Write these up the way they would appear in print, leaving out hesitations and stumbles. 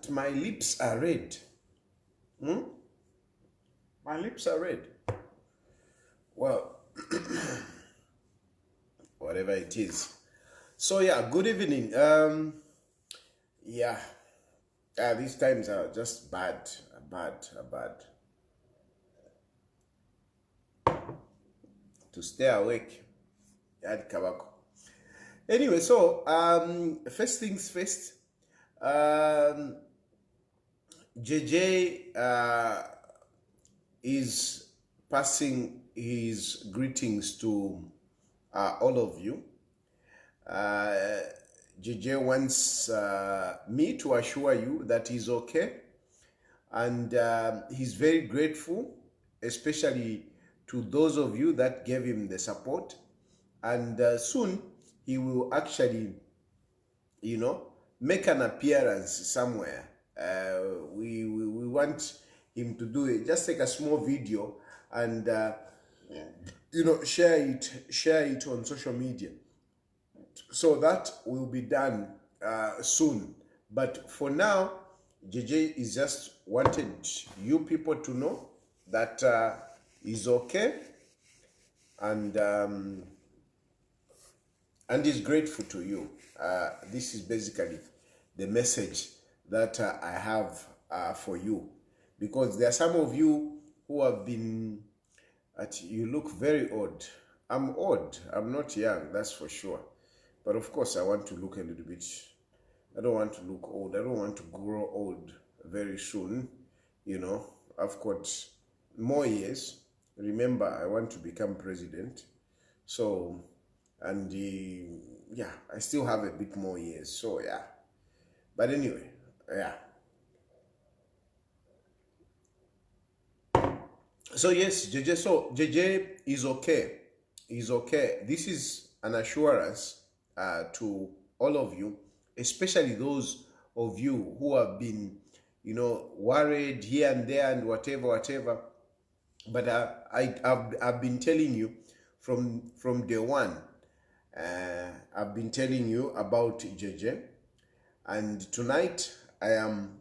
But my lips are red. My lips are red. Well, whatever it is. So yeah, good evening. Yeah, these times are just bad. To stay awake. Yad kabako. Anyway, so first things first. JJ is passing his greetings to all of you. JJ wants me to assure you that he's okay, and he's very grateful, especially to those of you that gave him the support. And soon he will actually, make an appearance somewhere. We want him to do it. Just take a small video and share it on social media. So that will be done soon. But for now, JJ is just wanted you people to know that he's okay, and he's grateful to you. This is basically the message that I have for you, because there are some of you who have been you look very old. I'm old. I'm not young, that's for sure. But of course, I want to look a little bit. I don't want to look old. I don't want to grow old very soon. I've got more years. Remember, I want to become president. So, and yeah, I still have a bit more years. So, yeah. But anyway, yeah. So, yes, JJ. So, JJ is okay. He's okay. This is an assurance to all of you, especially those of you who have been, worried here and there and whatever. But I've been telling you from day one. I've been telling you about JJ, and tonight I am,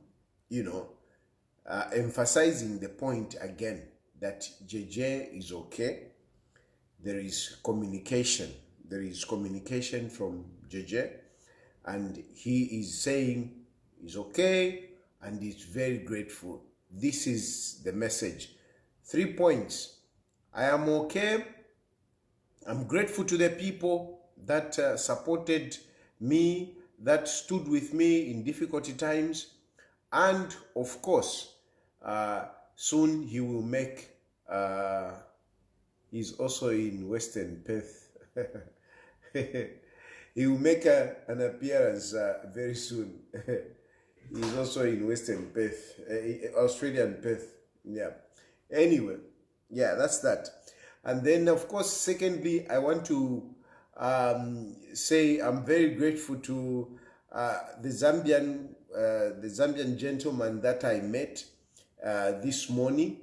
emphasizing the point again that JJ is okay. There is communication. There is communication from JJ, and he is saying he's okay and he's very grateful. This is the message. 3 points. I am okay. I'm grateful to the people that supported me, that stood with me in difficult times. And of course, soon he will make, he's also in Western Perth. He will make an appearance very soon. He's also in Western Perth, Australian Perth. Yeah. Anyway, yeah, that's that. And then, of course, secondly, I want to say I'm very grateful to the Zambian gentleman that I met this morning,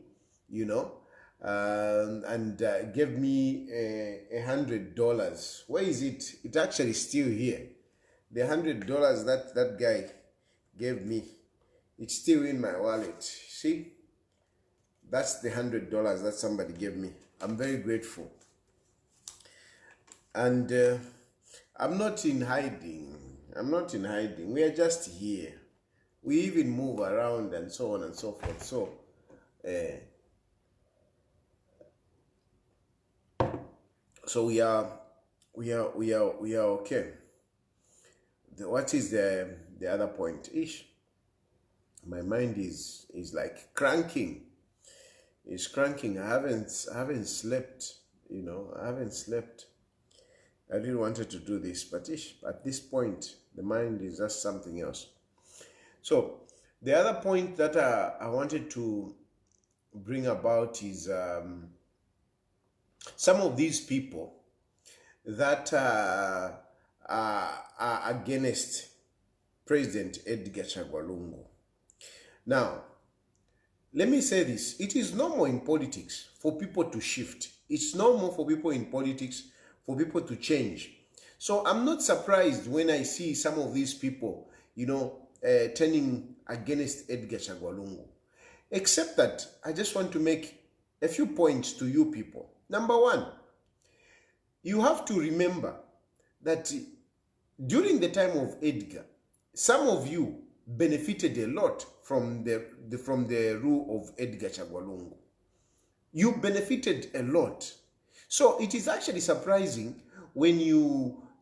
and gave me $100. Where is it? It's actually still here. The $100 that guy gave me, it's still in my wallet. See, that's the $100 that somebody gave me. I'm very grateful. And I'm not in hiding. We are just here. We even move around and so on and so forth. So so we are okay. What is the other point? My mind is like cranking. It's cranking. I haven't slept. I haven't slept. I really wanted to do this, but at this point, the mind is just something else. So the other point that I wanted to bring about is some of these people that are against President Edgar Chagwa Lungu. Now, let me say this. It is normal in politics for people to shift. It's normal for people in politics for people to change. So I'm not surprised when I see some of these people, turning against Edgar Chagwa Lungu. Except that I just want to make a few points to you people. Number one, you have to remember that during the time of Edgar, some of you benefited a lot from the rule of Edgar Chagwa Lungu. You benefited a lot. So it is actually surprising when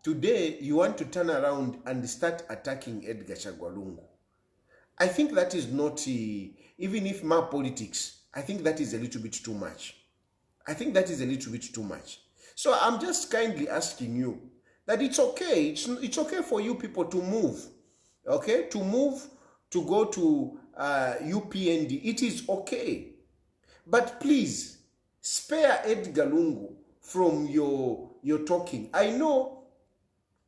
today you want to turn around and start attacking Edgar Chagwa Lungu. I think that is not, even if my politics, I think that is a little bit too much. I think that is a little bit too much. So I'm just kindly asking you that it's okay. It's okay for you people to move. Okay? To move, to go to UPND. It is okay. But please, spare Edgar Lungu from your talking. I know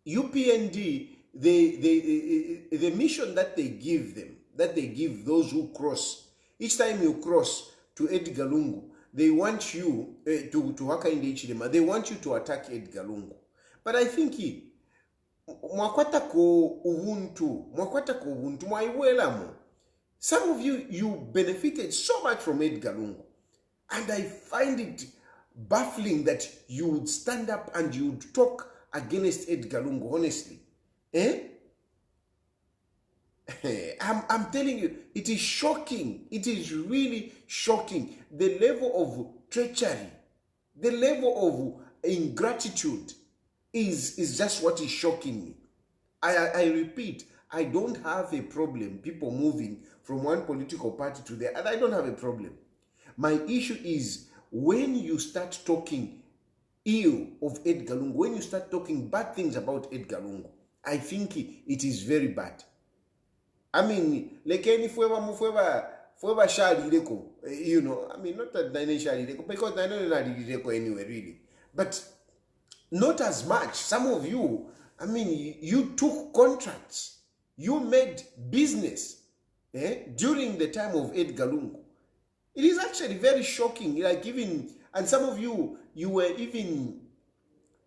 UPND, the mission that they give them, that they give those who cross, each time you cross to Edgar Lungu, they want you to Hakainde Ichilema, they want you to attack Edgar Lungu. But I think mwakwata ko ubuntu, mwaiwelamo. Some of you benefited so much from Edgar Lungu. And I find it baffling that you would stand up and you would talk against Edgar Lungu, honestly. I'm telling you, it is shocking. It is really shocking. The level of treachery, the level of ingratitude is just what is shocking me. I repeat, I don't have a problem people moving from one political party to the other. I don't have a problem. My issue is when you start talking ill of Edgar Lungu, when you start talking bad things about Edgar Lungu, I think it is very bad. I mean, like any forever shali leko, you know, I mean, not that Nine shali leko, because I know not leko anyway, really. But not as much. Some of you, I mean, you took contracts, you made business during the time of Edgar Lungu. It is actually very shocking, like even, and some of you were even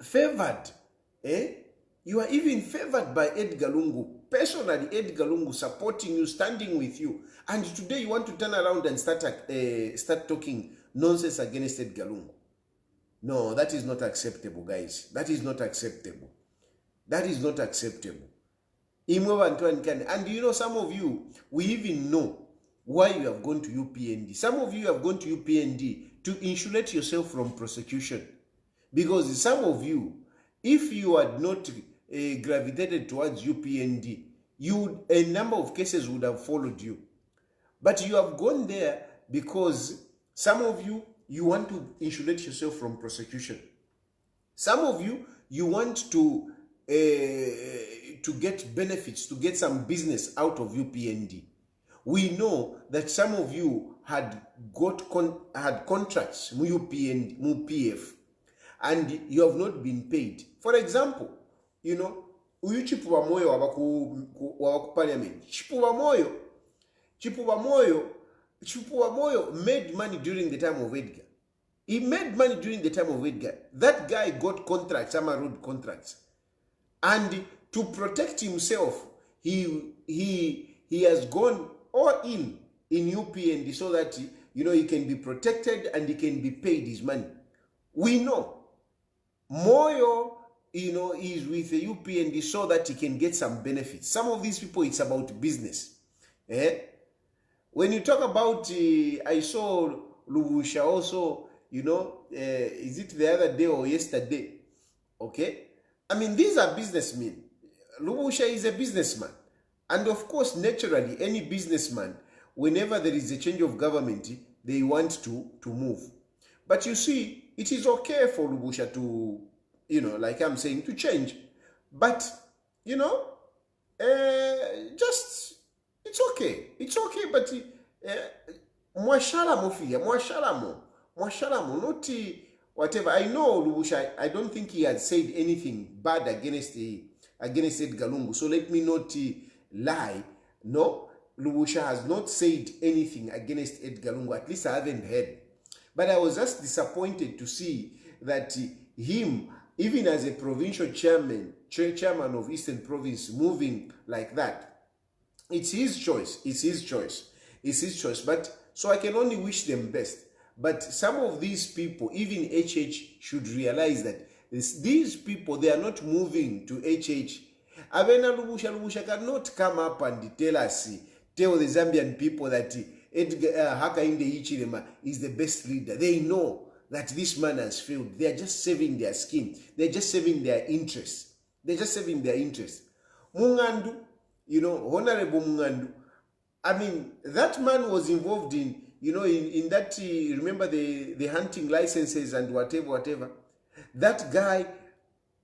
favored, You are even favored by Edgar Lungu. Personally, Edgar Lungu supporting you, standing with you. And today you want to turn around and start talking nonsense against Edgar Lungu. No, that is not acceptable, guys. That is not acceptable. That is not acceptable. And you know, some of you, we even know why you have gone to UPND. Some of you have gone to UPND to insulate yourself from prosecution. Because some of you, if you had not gravitated towards UPND, a number of cases would have followed you. But you have gone there because some of you, you want to insulate yourself from prosecution. Some of you, you want to get benefits, to get some business out of UPND. We know that some of you had contracts with UPND, with PF, and you have not been paid. For example, you know, uyu Chipuwa Moyo wabaku parliament. Chipuwa Moyo made money during the time of Edgar. He made money during the time of Edgar. That guy got contracts, some road contracts. And to protect himself, he has gone all in UPND so that, you know, he can be protected and he can be paid his money. We know Moyo, you know, is with the UPND so that he can get some benefits. Some of these people, it's about business. When you talk about, I saw Lubusha also, you know, is it the other day or yesterday? Okay? I mean, these are businessmen. Lubusha is a businessman. And of course, naturally, any businessman, whenever there is a change of government, they want to move. But you see, it is okay for Lubusha to, you know, like I'm saying, to change. But, you know, just, it's okay. It's okay, but mwashalamo, not whatever. I know Lubusha, I don't think he had said anything bad against Edgar Lungu. So let me not lie. No, Lubusha has not said anything against Edgar Lungu. At least I haven't heard. But I was just disappointed to see that him, even as a provincial chairman of Eastern Province, moving like that. It's his choice. It's his choice. It's his choice. But so I can only wish them best. But some of these people, even HH, should realize that these people, they are not moving to HH. Avena Lubusha cannot come up and tell the Zambian people that Edgar Hakainde Hichilema is the best leader. They know that this man has failed. They are just saving their skin. They're just saving their interests. They're just saving their interests. Mungandu, Honorable Mungandu, I mean, that man was involved in, in that, remember the hunting licenses and whatever. That guy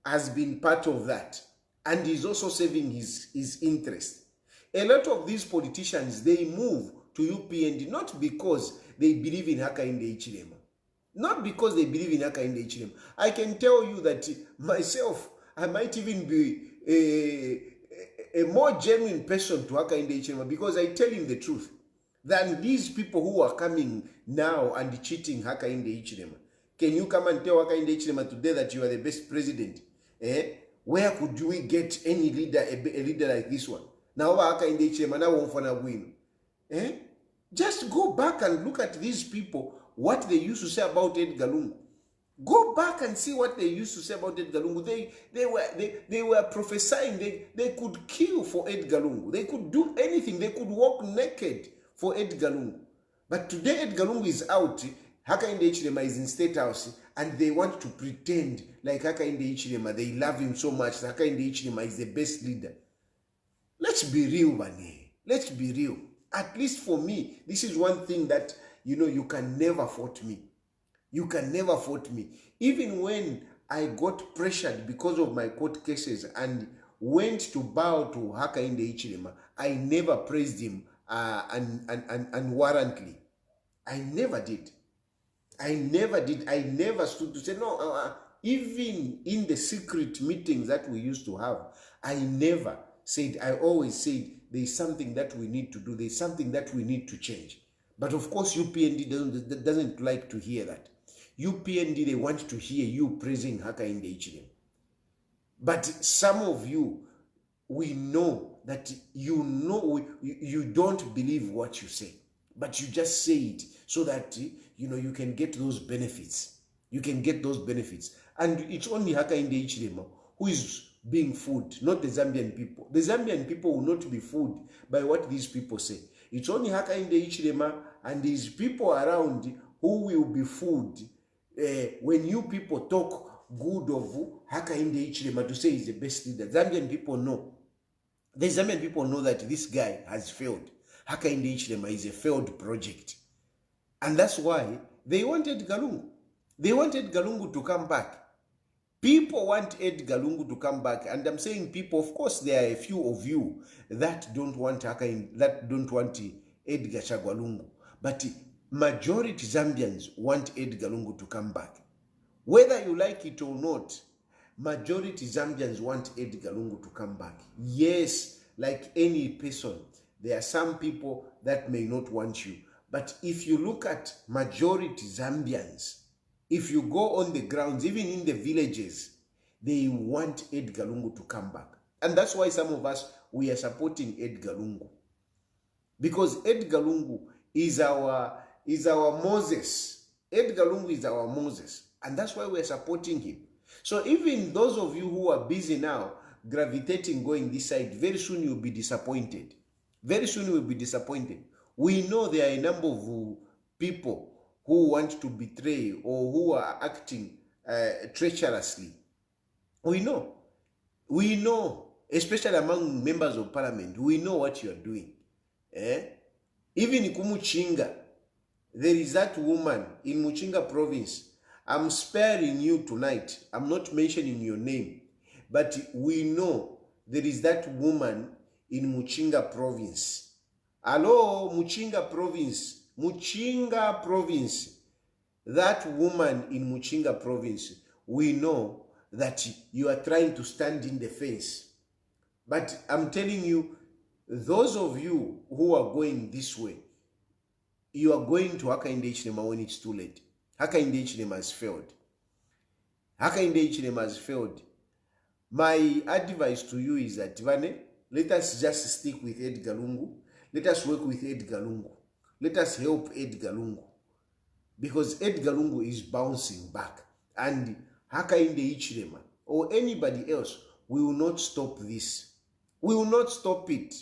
has been part of that. And he's also saving his interest. A lot of these politicians, they move to UPND not because they believe in Hakainde Hichilema. Not because they believe in Hakainde Hichilema. I can tell you that myself, I might even be a more genuine person to Hakainde Hichilema because I tell him the truth than these people who are coming now and cheating Hakainde Hichilema. Can you come and tell Hakainde Hichilema today that you are the best president? Where could we get any leader, a leader like this one? Now Hakainde Hichilema now won't find a win. Just go back and look at these people, what they used to say about Edgar Lungu. Go back and see what they used to say about Edgar Lungu. They were prophesying they could kill for Edgar Lungu. They could do anything. They could walk naked for Edgar Lungu. But today Edgar Lungu is out. Hakainde Hichilema is in State House and they want to pretend like Hakainde Hichilema, they love him so much. Hakainde Hichilema is the best leader. Let's be real, Bane. Let's be real. At least for me, this is one thing that, you can never fault me. You can never fault me. Even when I got pressured because of my court cases and went to bow to Hakainde Hichilema, I never praised him unwarrantedly. I never did. I never stood to say, no, even in the secret meetings that we used to have, I never said, I always said, there's something that we need to do. There's something that we need to change. But of course, UPND doesn't like to hear that. UPND, they want to hear you praising Hakainde Hichilema. But some of you, we know that you don't believe what you say. But you just say it so that, you can get those benefits. You can get those benefits. And it's only Hakainde Hichilema who is being fooled, not the Zambian people. The Zambian people will not be fooled by what these people say. It's only Hakainde Hichilema and these people around who will be fooled when you people talk good of Hakainde Hichilema to say he's the best leader. Zambian people know. The Zambian people know that this guy has failed. Hakainde Hichilema is a failed project. And that's why they wanted Edgar Lungu. They wanted Edgar Lungu to come back. People want Edgar Lungu to come back. And I'm saying people, of course, there are a few of you that don't want Edgar Chagwa Lungu. But majority Zambians want Edgar Lungu to come back. Whether you like it or not, majority Zambians want Edgar Lungu to come back. Yes, like any person, there are some people that may not want you. But if you look at majority Zambians, if you go on the grounds, even in the villages, they want Edgar Lungu to come back. And that's why some of us, we are supporting Edgar Lungu. Because Edgar Lungu is our Moses. Edgar Lungu is our Moses. And that's why we're supporting him. So even those of you who are busy now, gravitating, going this side, very soon you'll be disappointed. Very soon you'll be disappointed. We know there are a number of people who want to betray or who are acting treacherously. We know, especially among members of parliament, we know what you are doing. Even in Kumuchinga, there is that woman in Muchinga province. I'm sparing you tonight. I'm not mentioning your name. But we know there is that woman in Muchinga province. Hello, Muchinga province. Muchinga province. That woman in Muchinga province, we know that you are trying to stand in the face. But I'm telling you, those of you who are going this way, you are going to Hakainde Hichilema when it's too late. Hakainde Hichilema has failed. Hakainde Hichilema has failed. My advice to you is that, Vane, let us just stick with Edgar Lungu. Let us work with Edgar Lungu. Let us help Edgar Lungu. Because Edgar Lungu is bouncing back. And Hakainde Hichilema or anybody else will not stop this. We will not stop it.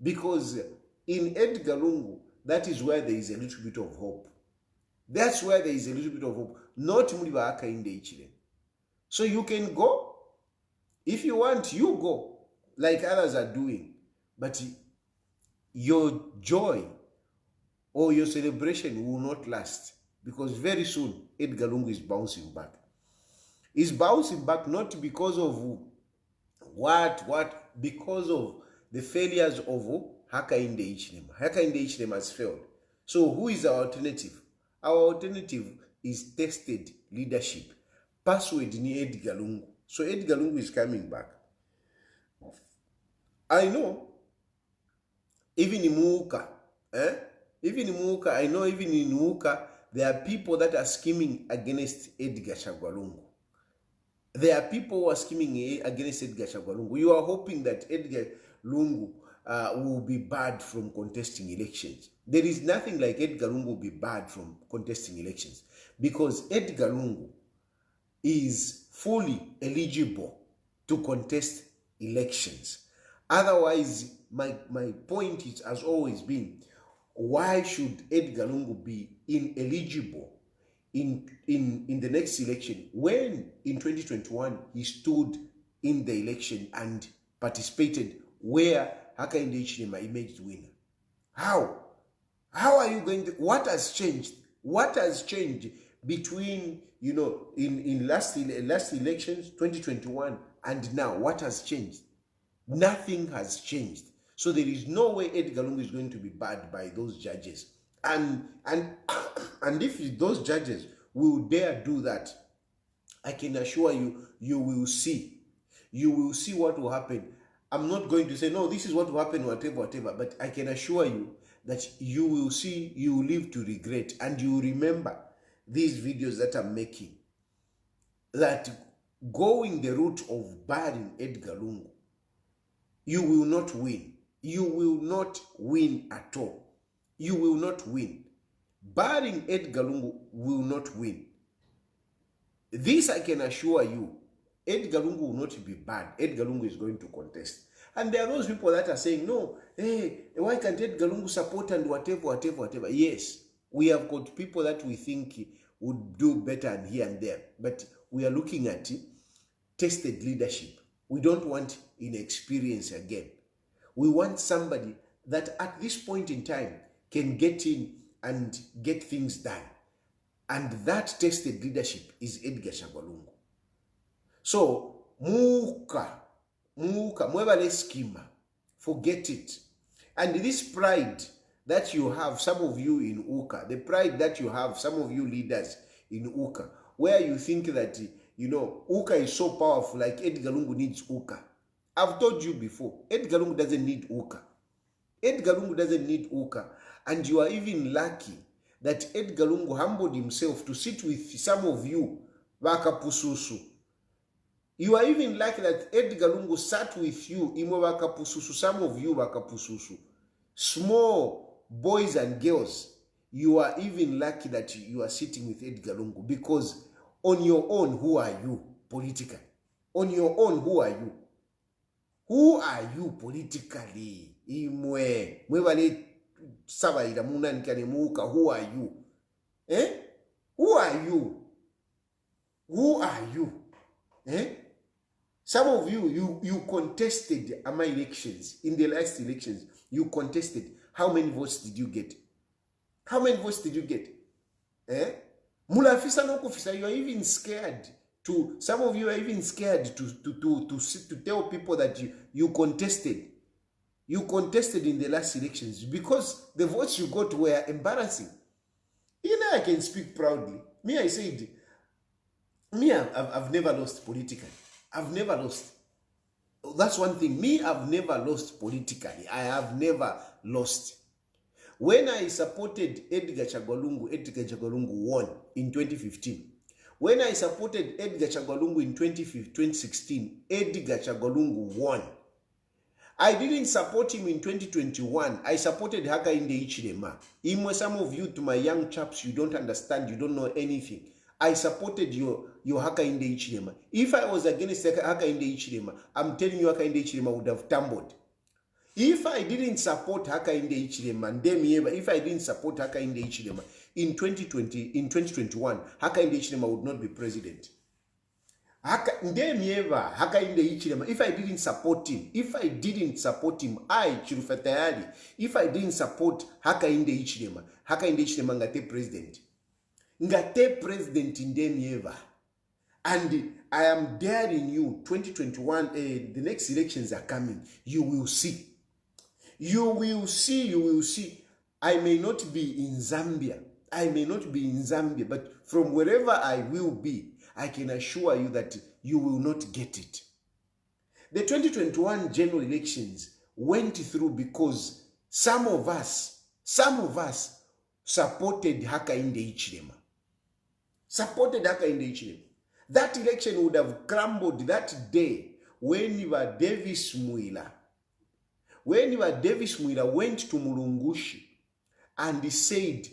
Because in Edgar Lungu, that is where there is a little bit of hope. That's where there is a little bit of hope. Not Muliba Hakainde Hichilema. So you can go. If you want, you go. Like others are doing. But your joy or your celebration will not last. Because very soon, Edgar Lungu is bouncing back. He's bouncing back not because of because of the failures of Hakainde Hichilema. Hakainde Hichilema has failed. So who is our alternative? Our alternative is tested leadership. Password ni Edgar Lungu. So Edgar Lungu is coming back. I know, even in Muuka, even in Muuka, I know even in Muuka, there are people that are scheming against Edgar Chagwa Lungu. There are people who are scheming against Edgar Chagwa Lungu. You are hoping that Edgar Lungu will be barred from contesting elections. There is nothing like Edgar Lungu will be barred from contesting elections because Edgar Lungu is fully eligible to contest elections. Otherwise, my point has always been, why should Edgar Lungu be ineligible in the next election when in 2021 he stood in the election and participated where Hakainde Hichilema emerged winner? How are you going to, what has changed? What has changed between, you know, in last elections, 2021, and now? What has changed? Nothing has changed. So there is no way Edgar Lungu is going to be barred by those judges. And if those judges will dare do that, I can assure you, you will see. You will see what will happen. I'm not going to say, no, this is what will happen, whatever, but I can assure you that you will see, you will live to regret, and you will remember these videos that I'm making, that going the route of barring Edgar Lungu, you will not win. You will not win at all. You will not win. Barring Edgar Lungu will not win. This I can assure you. Edgar Lungu will not be barred. Edgar Lungu is going to contest. And there are those people that are saying, no, hey, why can't Edgar Lungu support and whatever. Yes, we have got people that we think would do better here and there. But we are looking at tested leadership. We don't want inexperience again. We want somebody that at this point in time can get in and get things done. And that tested leadership is Edgar Chagwa Lungu. So, mwebale schema, forget it. And this pride that you have, some of you in Uka, the pride that you have, some of you leaders in Uka, where you think that, you know, Uka is so powerful, like Edgar Lungu needs Uka. I've told you before, Edgar Lungu doesn't need Uka. Edgar Lungu doesn't need Uka. And you are even lucky that Edgar Lungu humbled himself to sit with some of you, Wakapususu. You are even lucky that Edgar Lungu sat with you, Imo Wakapususu, some of you Wakapususu. Small boys and girls, you are even lucky that you are sitting with Edgar Lungu, because on your own, who are you politically? On your own, who are you? Who are you politically? Mwebale sabaira munanikane muka, who are you? Who are you? Who are you? Some of you contested my elections. In the last elections, you contested. How many votes did you get? How many votes did you get? Mulafisa no kufisa, you are even scared to, some of you are even scared to tell people that you contested. You contested in the last elections because the votes you got were embarrassing. You know, I can speak proudly. Me, I said, me, I've never lost politically. I've never lost. That's one thing. Me, I've never lost politically. I have never lost. When I supported Edgar Chagwa Lungu won in 2015. When I supported Edgar Chagwa Lungu in 2016, Edgar Chagwa Lungu won. I didn't support him in 2021. I supported Hakainde Hichilema. Some of you, to my young chaps, you don't understand, you don't know anything. I supported your Hakainde Hichilema. If I was against Hakainde Hichilema, I'm telling you Hakainde Hichilema would have tumbled. If I didn't support Hakainde Hichilema, if I didn't support Hakainde Hichilema in 2021, Hakainde Hichilema would not be president. If I didn't support him, I, Chilufya Tayali, if I didn't support Hakainde Hichilema ngate president. Ngate president ndemieva. And I am daring you, 2021, the next elections are coming. You will see. You will see. I may not be in Zambia. But from wherever I will be, I can assure you that you will not get it. The 2021 general elections went through because some of us supported Hakainde Hichilema. That election would have crumbled that day when Davis Muila went to Mulungushi and he said,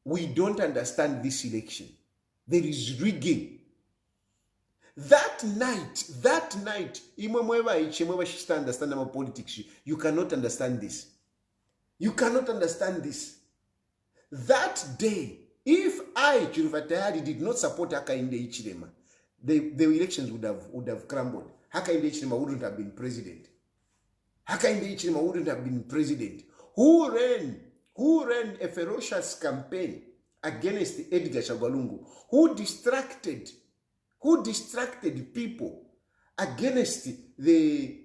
we don't understand this election. There is rigging. That night, understand politics. You cannot understand this. That day, if I, Chilufya Tayali, did not support Hakainde Hichilema, the elections would have crumbled. Hakainde Hichilema wouldn't have been president. Who ran a ferocious campaign against Edgar Lungu? Who distracted people against the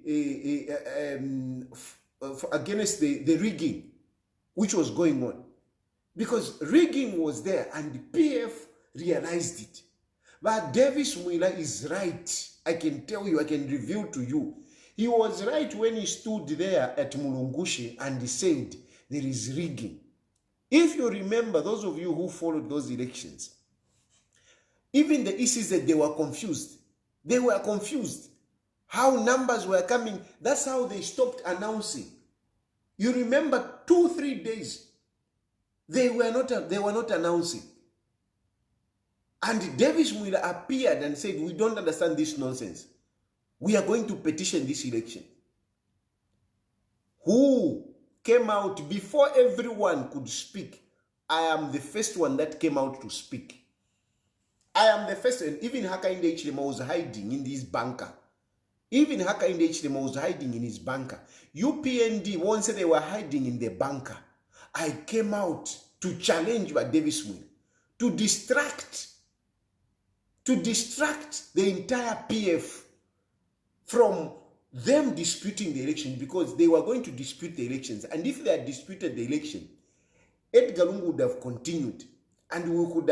rigging which was going on? Because rigging was there and the PF realized it. But Davis Muila is right. I can tell you, I can reveal to you. He was right when he stood there at Mulungushi and he said, there is rigging. If you remember, those of you who followed those elections, even the ECZ, they were confused. How numbers were coming. That's how they stopped announcing. You remember 2-3 days, they were not announcing. And Davis Muila appeared and said, we don't understand this nonsense. We are going to petition this election. Who came out before everyone could speak? I am the first one that came out to speak. I am the first, and even Hakainde Hichilema was hiding in this bunker. UPND once said they were hiding in the bunker. I came out to challenge by Davis Muila, to distract the entire PF from them disputing the election, because they were going to dispute the elections. And if they had disputed the election, Edgar Lungu would have continued, and we could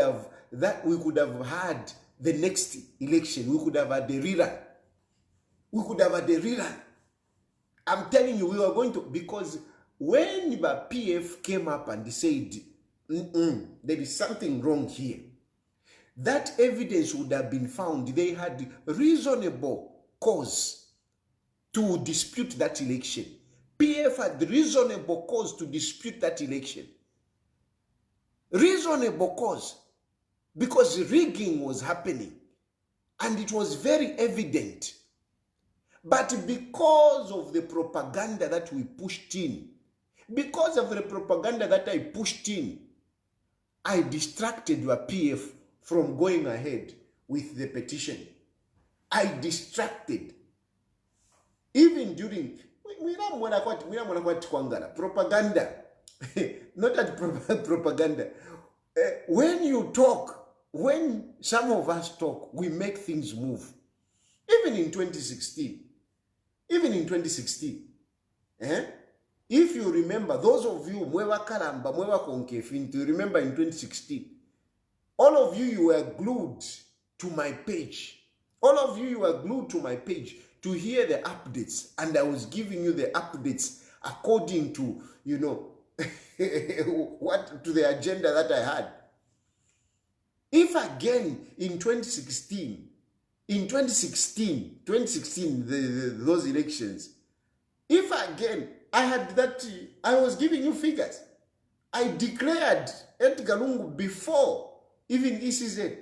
have had the next election. We could have had the rerun. I'm telling you, we were going to, because when the PF came up and said, there is something wrong here, that evidence would have been found. They had reasonable cause to dispute that election. PF had reasonable cause to dispute that election. Reasonable cause. Because rigging was happening. And it was very evident. But because of the propaganda that we pushed in, I distracted your PF from going ahead with the petition. I distracted. Even during propaganda, not that propaganda. When you talk, when some of us talk, we make things move. Even in 2016. If you remember, those of you, Mwewa Karamba, Mwewa Konkefin, to remember in 2016, all of you were glued to my page. To hear the updates, and I was giving you the updates according to, to the agenda that I had. If again in 2016, those elections, again, I was giving you figures. I declared Edgar Lungu before even this season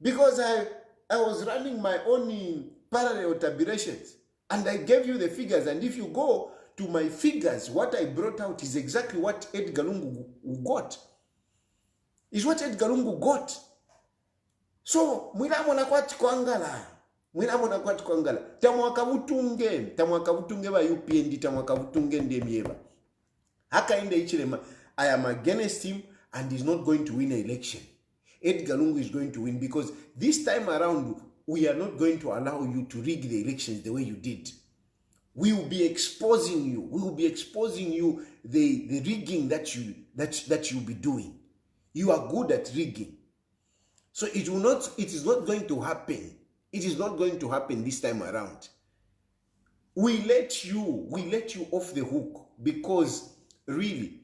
because I was running my own parallel tabulations and I gave you the figures. And if you go to my figures, what I brought out is exactly what Edgar Lungu got. Is what Edgar Lungu got. So, mwilamona kwati kwangala. Mwilamona kwati kwangala. Tamwaka butunge ba UPND, tamwaka butunge ndemieba. Haka inde ichilema. I am against him and he's not going to win an election. Edgar Lungu is going to win because this time around, we are not going to allow you to rig the elections the way you did. We will be exposing you. We will be exposing you the rigging that you'll be doing. You are good at rigging. So it is not going to happen. It is not going to happen this time around. We let you off the hook because really,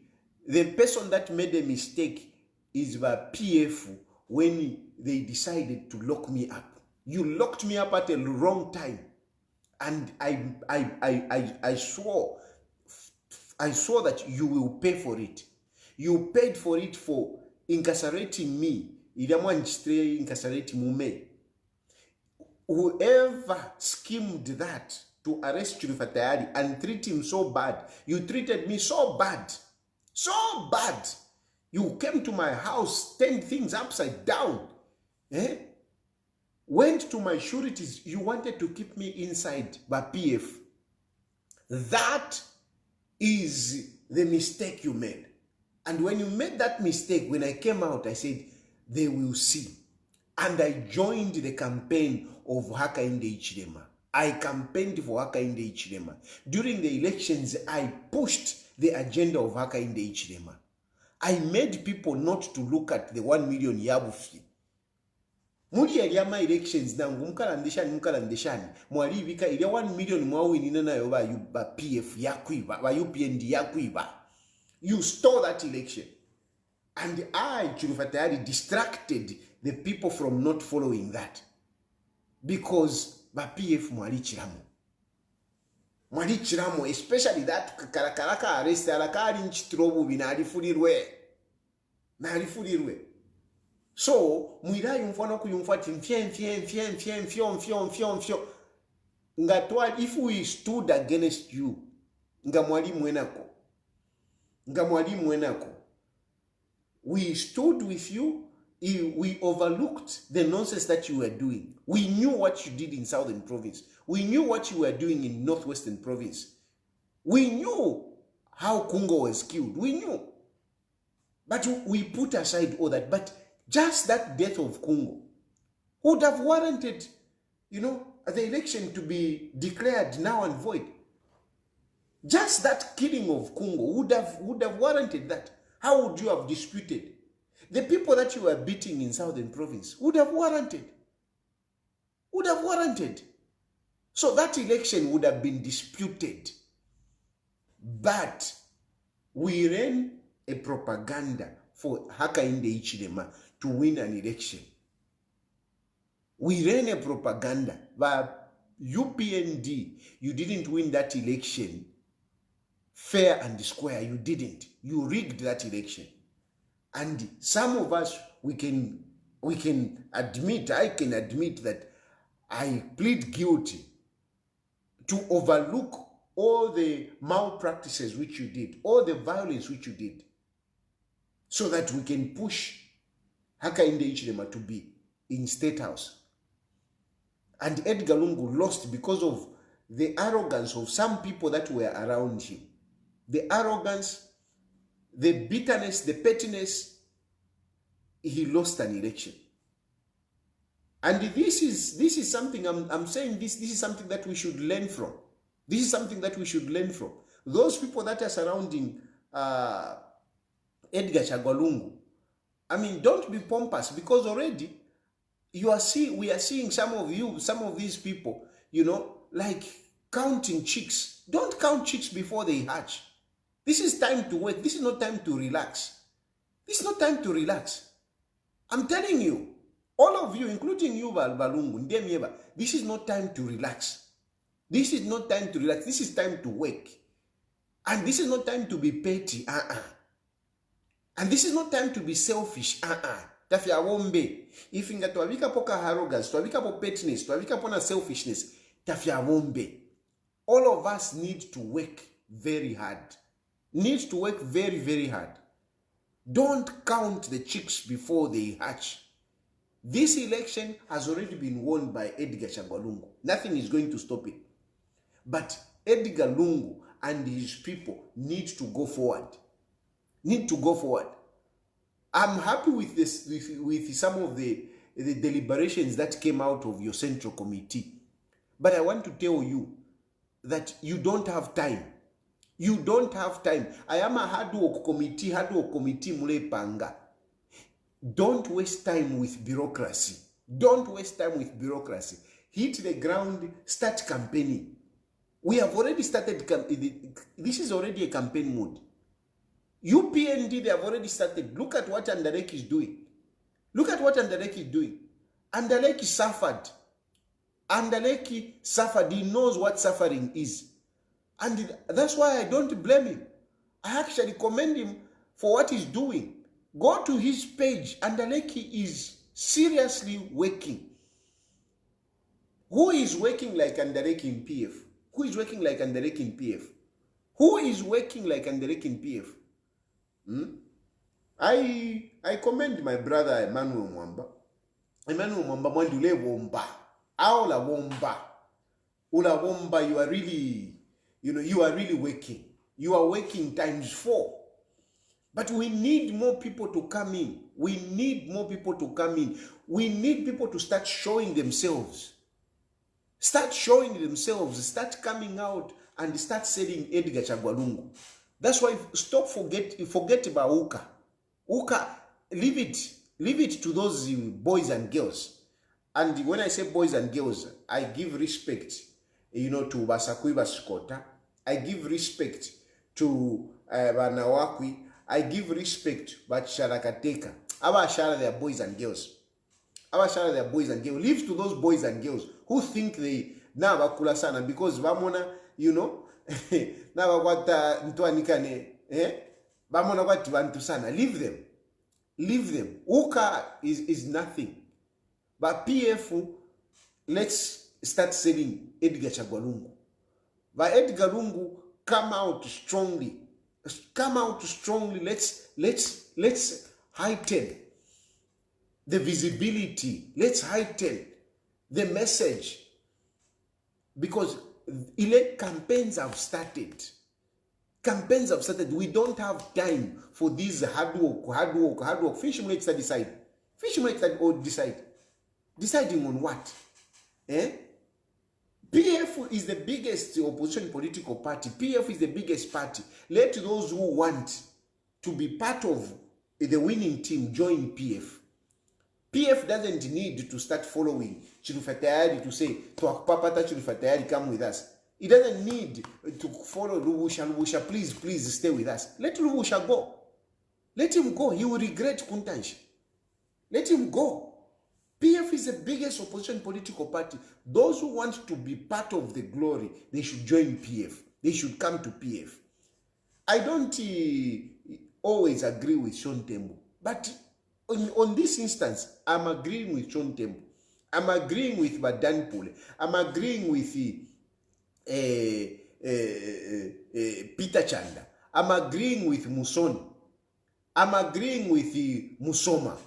the person that made a mistake is the PF when they decided to lock me up. You locked me up at a wrong time. And I swore that you will pay for it. You paid for it for incarcerating me. Whoever schemed that to arrest Chilufya Tayali and treat him so bad, you treated me so bad. So bad. You came to my house, turned things upside down. Went to my sureties. You wanted to keep me inside by PF. That is the mistake you made. And when you made that mistake, when I came out, I said, they will see. And I joined the campaign of Hakainde Hichilema. I campaigned for Hakainde Hichilema. During the elections, I pushed the agenda of Hakainde Hichilema. I made people not to look at the 1 million yabufi. Muri yama elections nangu mkalandeshani mwali ibika ile 1 million mwawinina nayo ba PF yakwiba ba UPND yakwiba. You stole that election. And I, Chilufya Tayali, distracted the people from not following that. Because ba PF mwali chiramo, especially that karakaraka arrest alakari nchitrobu binalifulirwe. So, mwira yumfana kuyumfati mfyo. Ngatwa, if we stood against you, ngamwali mwenako. We stood with you, we overlooked the nonsense that you were doing. We knew what you did in Southern Province. We knew what you were doing in Northwestern Province. We knew how Kungo was killed. We knew. But we put aside all that. But just that death of Kungo would have warranted, the election to be declared null and void. Just that killing of Kungo would have warranted that. How would you have disputed? The people that you were beating in Southern Province would have warranted. So that election would have been disputed. But we ran a propaganda for Hakainde Hichilema to win an election. We ran a propaganda. But UPND, you didn't win that election fair and square. You didn't. You rigged that election. And some of us, we can admit, I can admit that I plead guilty to overlook all the malpractices which you did, all the violence which you did, so that we can push Hakainde Hichilema to be in State House. And Edgar Lungu lost because of the arrogance of some people that were around him. The arrogance, the bitterness, the pettiness, he lost an election. And this is something, I'm saying this is something that we should learn from. This is something that we should learn from. Those people that are surrounding Edgar Chagwa, I mean, don't be pompous, because already we are seeing some of these people, like counting chicks. Don't count chicks before they hatch. This is time to wait. This is not time to relax. This is not time to relax. I'm telling you, all of you, including you, Balungu, Ndemieba, this is not time to relax. This is not time to relax. This is time to work. And this is not time to be petty. And this is not time to be selfish. Tafia wombe. If inga tuavika poka arrogance, tuavika po pettiness, tuavika pona selfishness, tafia wombe. All of us need to work very hard. Need to work very, very hard. Don't count the chicks before they hatch. This election has already been won by Edgar Lungu. Nothing is going to stop it. But Edgar Lungu and his people need to go forward. Need to go forward. I'm happy with this, with some of the deliberations that came out of your central committee. But I want to tell you that you don't have time. You don't have time. I am a hard work committee mule panga. Don't waste time with bureaucracy. Don't waste time with bureaucracy. Hit the ground, start campaigning. We have already started, this is already a campaign mode. UPND, they have already started. Look at what Andereki is doing. Look at what Andereki is doing. Andereki suffered. Andereki suffered. He knows what suffering is. And that's why I don't blame him. I actually commend him for what he's doing. Go to his page. Andereki is seriously working. Who is working like Andereki in PF? Who is working like Andereki in PF? Who is working like Andereki in PF? I commend my brother Emmanuel Mwamba. Emmanuel Mwamba mwandule womba. Aola womba. Ula womba, you are really, you are really working. You are working times 4. But we need more people to come in. We need more people to come in. We need people to start showing themselves. Start showing themselves. Start coming out and start selling Edgar Chagwa. That's why forget about Uka. Uka, leave it to those boys and girls. And when I say boys and girls, I give respect, to Basakui Baskota. I give respect to Banawakwi. I give respect but Sharakateka. Our Shara, they are boys and girls. Our Shara, they are boys and girls. Leave to those boys and girls who think they now bakula sana because Vamona, now what Ntuanikane, Vamona what Vantu sana. Leave them. Leave them. Uka is nothing. But PF, let's start selling Edgar Chagwa. But Edgar Lungu, come out strongly. Come out strongly. Let's heighten the visibility. Let's heighten the message. Because elect campaigns have started. Campaigns have started. We don't have time for this hard work. Fish makes that decide. Fish makes that all decide. Deciding on what? PF is the biggest opposition political party. PF is the biggest party. Let those who want to be part of the winning team join PF. PF doesn't need to start following Chilufya Tayali to say, Chilufya Tayali, come with us. He doesn't need to follow Lubusha, please stay with us. Let Lubusha go. Let him go. He will regret Kuntanshi. Let him go. PF is the biggest opposition political party. Those who want to be part of the glory, they should join PF. They should come to PF. I don't always agree with Sean Tembo. But on this instance, I'm agreeing with Sean Tembo. I'm agreeing with Badan Pule. I'm agreeing with Peter Chanda. I'm agreeing with Musoni. I'm agreeing with Musoma.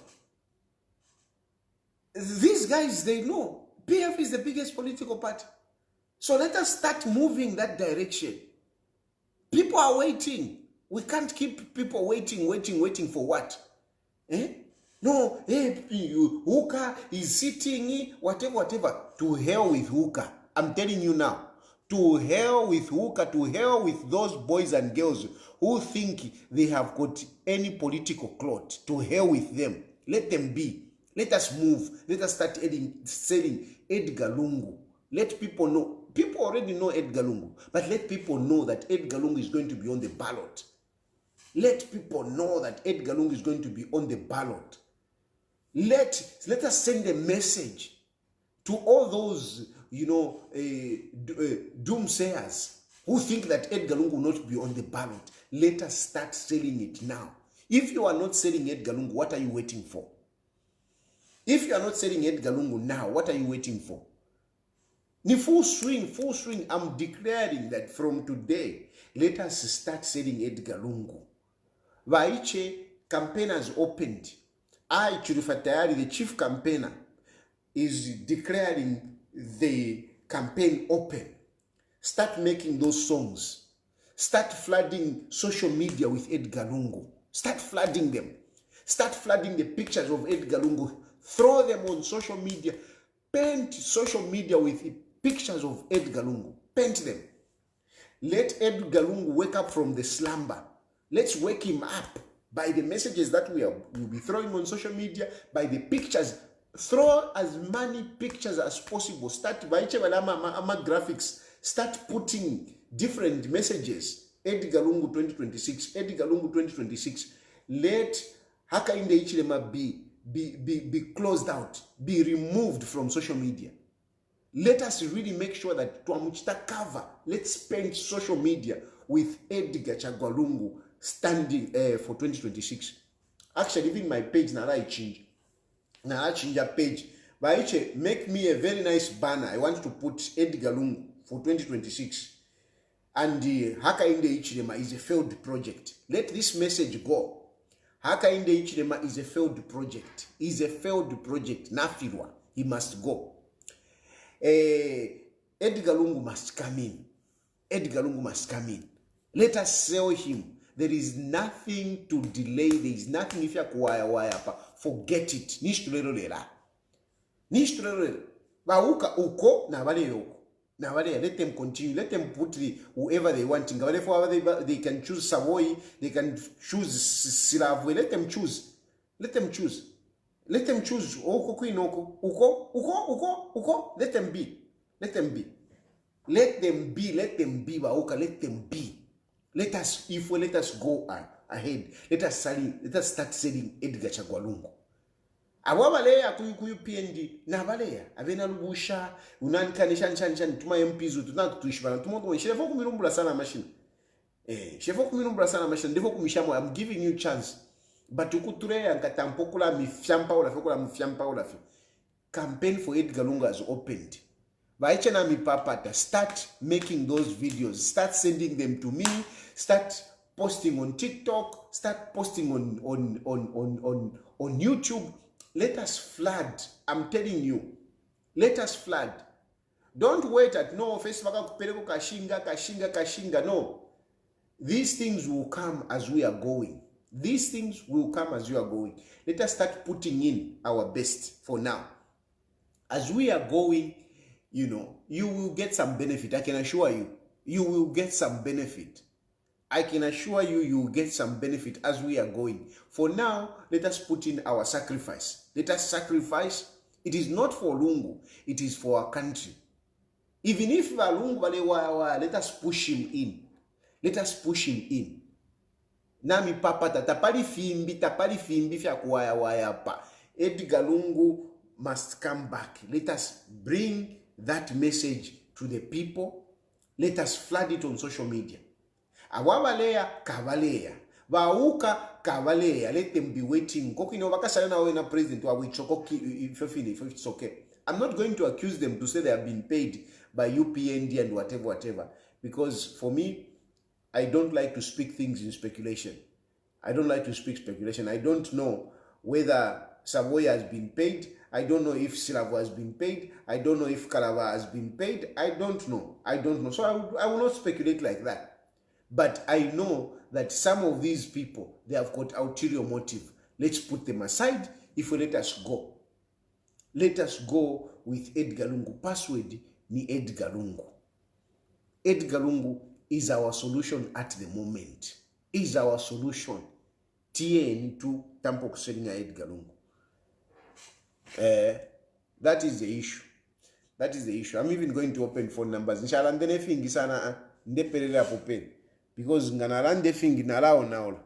These guys, they know PF is the biggest political party. So let us start moving that direction. People are waiting. We can't keep people waiting for what? No, Huka is sitting, whatever. To hell with Huka. I'm telling you now. To hell with Huka, to hell with those boys and girls who think they have got any political clout. To hell with them. Let them be. Let us move. Let us start selling Edgar Lungu. Let people know. People already know Edgar Lungu. But let people know that Edgar Lungu is going to be on the ballot. Let people know that Edgar Lungu is going to be on the ballot. Let us send a message to all those, doomsayers who think that Edgar Lungu will not be on the ballot. Let us start selling it now. If you are not selling Edgar Lungu, what are you waiting for? If you are not selling Edgar Lungu now, what are you waiting for? Ni full swing. I'm declaring that from today, let us start selling Edgar Lungu. Vaiche campaigners opened. I, Chilufya Tayali, the chief campaigner, is declaring the campaign open. Start making those songs. Start flooding social media with Edgar Lungu. Start flooding them. Start flooding the pictures of Edgar Lungu. Throw them on social media. Paint social media with pictures of Edgar Lungu. Paint them. Let Edgar Lungu wake up from the slumber. Let's wake him up by the messages that we'll be throwing on social media, by the pictures. Throw as many pictures as possible. Start graphics. Start putting different messages. Edgar Lungu 2026. Edgar Lungu 2026. Let Hakainde Ichilema be closed out, be removed from social media. Let us really make sure that Twamuchita cover. Let's paint social media with Edgar Chagwa Lungu standing for 2026. Actually, even my page now I change. Now I change a page. But make me a very nice banner. I want to put Edgar Lungu for 2026. And Hakainde Ichilema is a failed project. Let this message go. Hakainde Ichilema is a failed project. Is a failed project. Nafirwa. He must go. Edgar Lungu must come in. Edgar Lungu must come in. Let us sell him. There is nothing to delay. There is nothing if you are forget it. Nishturerera. Bauka uko na wale yoko. Na wale, let them continue. Let them put whoever they want. They can choose Savoy. They can choose Silavwe. Let them choose. Let them choose. Let them choose. Uko. Let them be. Let them be. Let them be. Let them be. Bauka. Let them be. Let us go ahead. Let us start selling Edgar Chagwa Lungu. Awabaleya kuyu PND na baleya avena lubusha unankanisha nchan tuma MPs tunatuishibana tumongo shefo kumirumbula sana machine shefo kumirumbula sana machine ndivyo kumishamo. I'm giving you chance but ukutureya nkatampokula mifyampa olafyo mifyampa olafyo. Campaign for Edgar Lungu has opened. Baiche na mipapata, start making those videos, start sending them to me, start posting on TikTok, start posting on YouTube. Let us flood. I'm telling you. Let us flood. Don't wait at no Facebook kashinga. No. These things will come as we are going. These things will come as we are going. Let us start putting in our best for now. As we are going, you will get some benefit. I can assure you. You will get some benefit. I can assure you, you will get some benefit as we are going. For now, let us put in our sacrifice. Let us sacrifice. It is not for Lungu. It is for our country. Even if Lungu, let us push him in. Let us push him in. Nami papa tapali fimbi fya kuwaya pa. Edgar Lungu must come back. Let us bring that message to the people. Let us flood it on social media. Awabaleya kavaleya. Bauka kavaleya. Let them be waiting. Kokino bakasana na wena president wa wichokoki if it's okay. I'm not going to accuse them to say they have been paid by UPND and whatever. Because for me, I don't like to speak things in speculation. I don't like to speak speculation. I don't know whether Savoy has been paid. I don't know if Silavo has been paid. I don't know if Kalava has been paid. I don't know. So I will not speculate like that. But I know that some of these people, they have got ulterior motive. Let's put them aside. If we let us go. Let us go with Edgar Lungu. Password ni Edgar Lungu. Edgar Lungu is our solution at the moment. Is our solution. TN to tampo kuselinga Edgar Lungu. That is the issue. That is the issue. I'm even going to open phone numbers. Inshallah, ndene fingi sana ndeperera popeni. Because nganarande fingi nalao naola.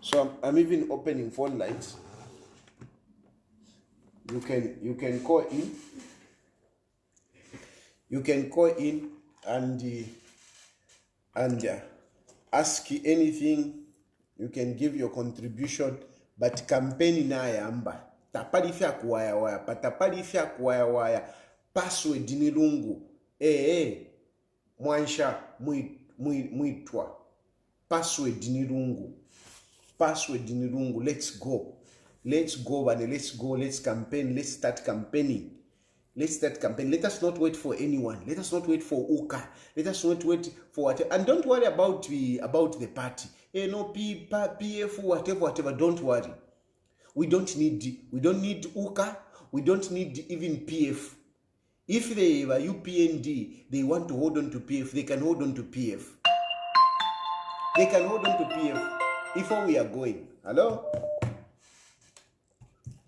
So I'm even opening phone lines. you can call in. You can call in and ask anything. You can give your contribution, but campaign na yamba. Tapalifya kuwaya waya, patapalifya kuwaya waya. Password ni Lungu. Mwansha muitwa. Password ni Lungu. Password ni Lungu. Let's go. Let's go, and let's go. Let's campaign. Let's start campaigning. Let's start campaign. Let us not wait for anyone. Let us not wait for Uka. Let us not wait for whatever. And don't worry about the party. No PF, whatever. Don't worry. We don't need Uka. We don't need even PF. If they are UPND, they want to hold on to PF, they can hold on to PF. They can hold on to PF. If we are going. Hello?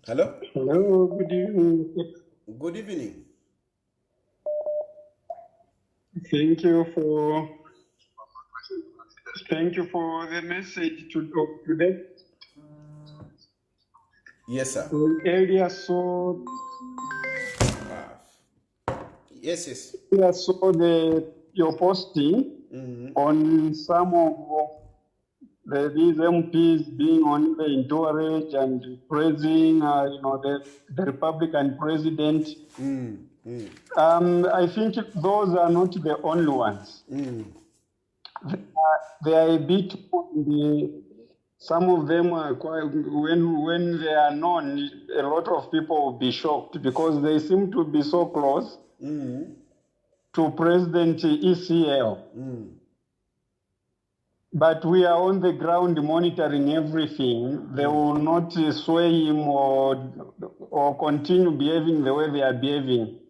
Hello? Hello, good evening. Good evening. Thank you for the message today. Yes, sir. Earlier saw Yes. I saw your posting on some of these MPs being on the entourage and praising, the Republican president. I think those are not the only ones. They are a bit. Some of them are quite, when they are known, a lot of people will be shocked because they seem to be so close to President ECL. But we are on the ground monitoring everything. They will not sway him or continue behaving the way they are behaving.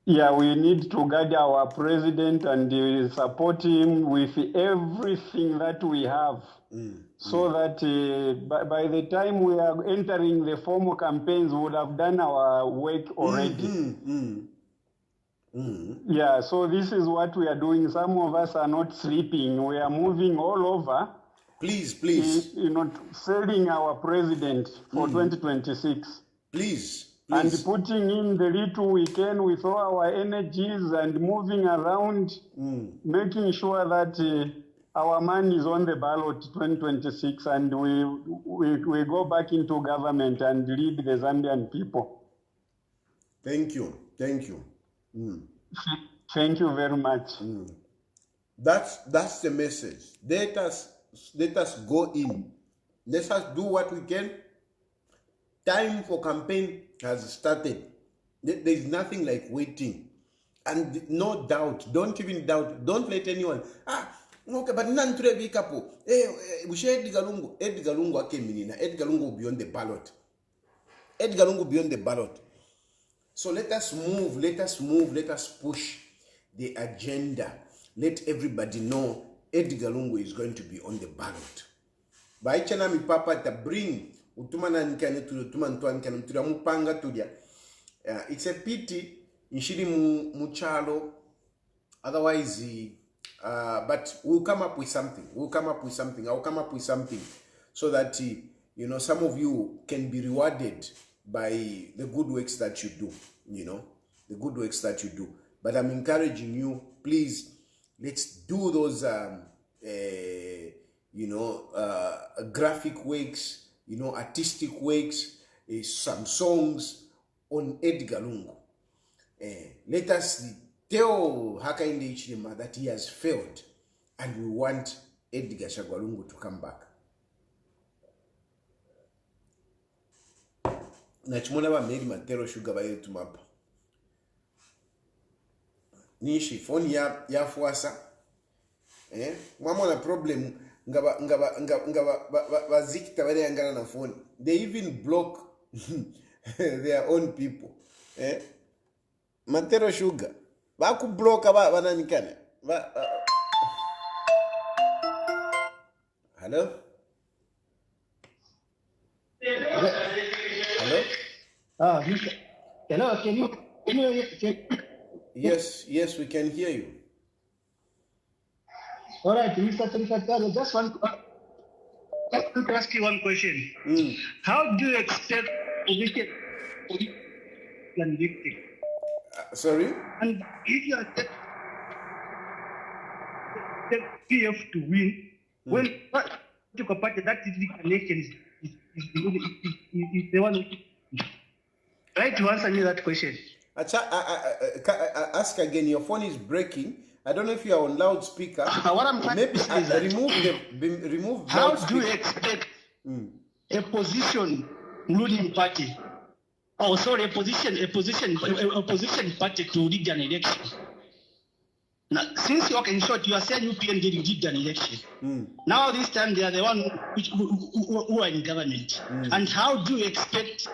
Yeah, we need to guide our president and support him with everything that we have. So that by the time we are entering the formal campaigns, we would have done our work already. Yeah, so this is what we are doing. Some of us are not sleeping. We are moving all over. Please. Selling our president for 2026. Please. And putting in the little we can with all our energies and moving around, making sure that our man is on the ballot 2026 and we go back into government and lead the Zambian people. Thank you. Thank you very much. That's the message. Let us go in. Let us do what we can. Time for campaign has started. There is nothing like waiting. And no doubt, don't even doubt, don't let anyone, okay, but none to be couple. We share Edgar Lungu came in. Edgar Lungu beyond the ballot. Edgar Lungu beyond the ballot. So let us move, let us push the agenda. Let everybody know Edgar Lungu is going to be on the ballot. By chana mi papa ta bring utumana nkane tumantuan tulia mupanga tulia. It's a pity inshiri muchalo. Otherwise, but we'll come up with something. I'll come up with something so that some of you can be rewarded by the good works that you do. The good works that you do. But I'm encouraging you, please, let's do those graphic works, artistic works, some songs on Edgar Lungu. Let us tell Hakainde Hichilema that he has failed and we want Edgar Lungu to come back. Nachimona ba meri matero sugar ba yetu mapa. Nishi phone ya fuasa. Mama na problem ngaba bazikita bale yangana na phone. They even block their own people. Matero sugar. Ba ku block banani kane. Hello? Hello? Hello, can you Yes, we can hear you. All right, Mr. Trikatari, just one. want to ask you one question. How do you expect position can victim? Sorry? And if you are the PF to win, when political party that is the election is the one. Try to answer me that question. Ask again. Your phone is breaking. I don't know if you are on loudspeaker. What I'm trying Maybe to say is that remove how loudspeaker. do you expect a position ruling party? Oh, sorry, a position party to lead an election. Now, since you're in short, you are saying UPN didn't lead an election. Now this time they are the one who are in government. And how do you expect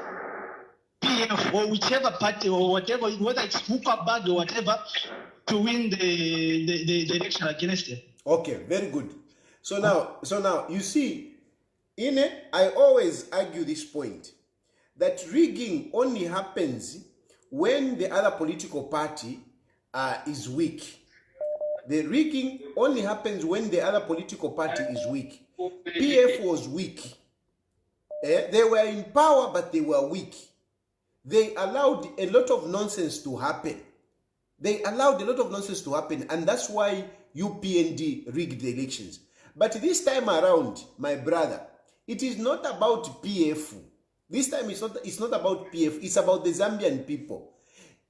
PF or whichever party or whatever, whether it's Bag or whatever, to win the election against them? Okay, very good. So now you see, I always argue this point that rigging only happens when the other political party is weak. The rigging only happens when the other political party is weak. PF was weak. They were in power, but they were weak. They allowed a lot of nonsense to happen. And that's why UPND rigged the elections. But this time around, my brother, it is not about PF. This time it's not about PF, it's about the Zambian people.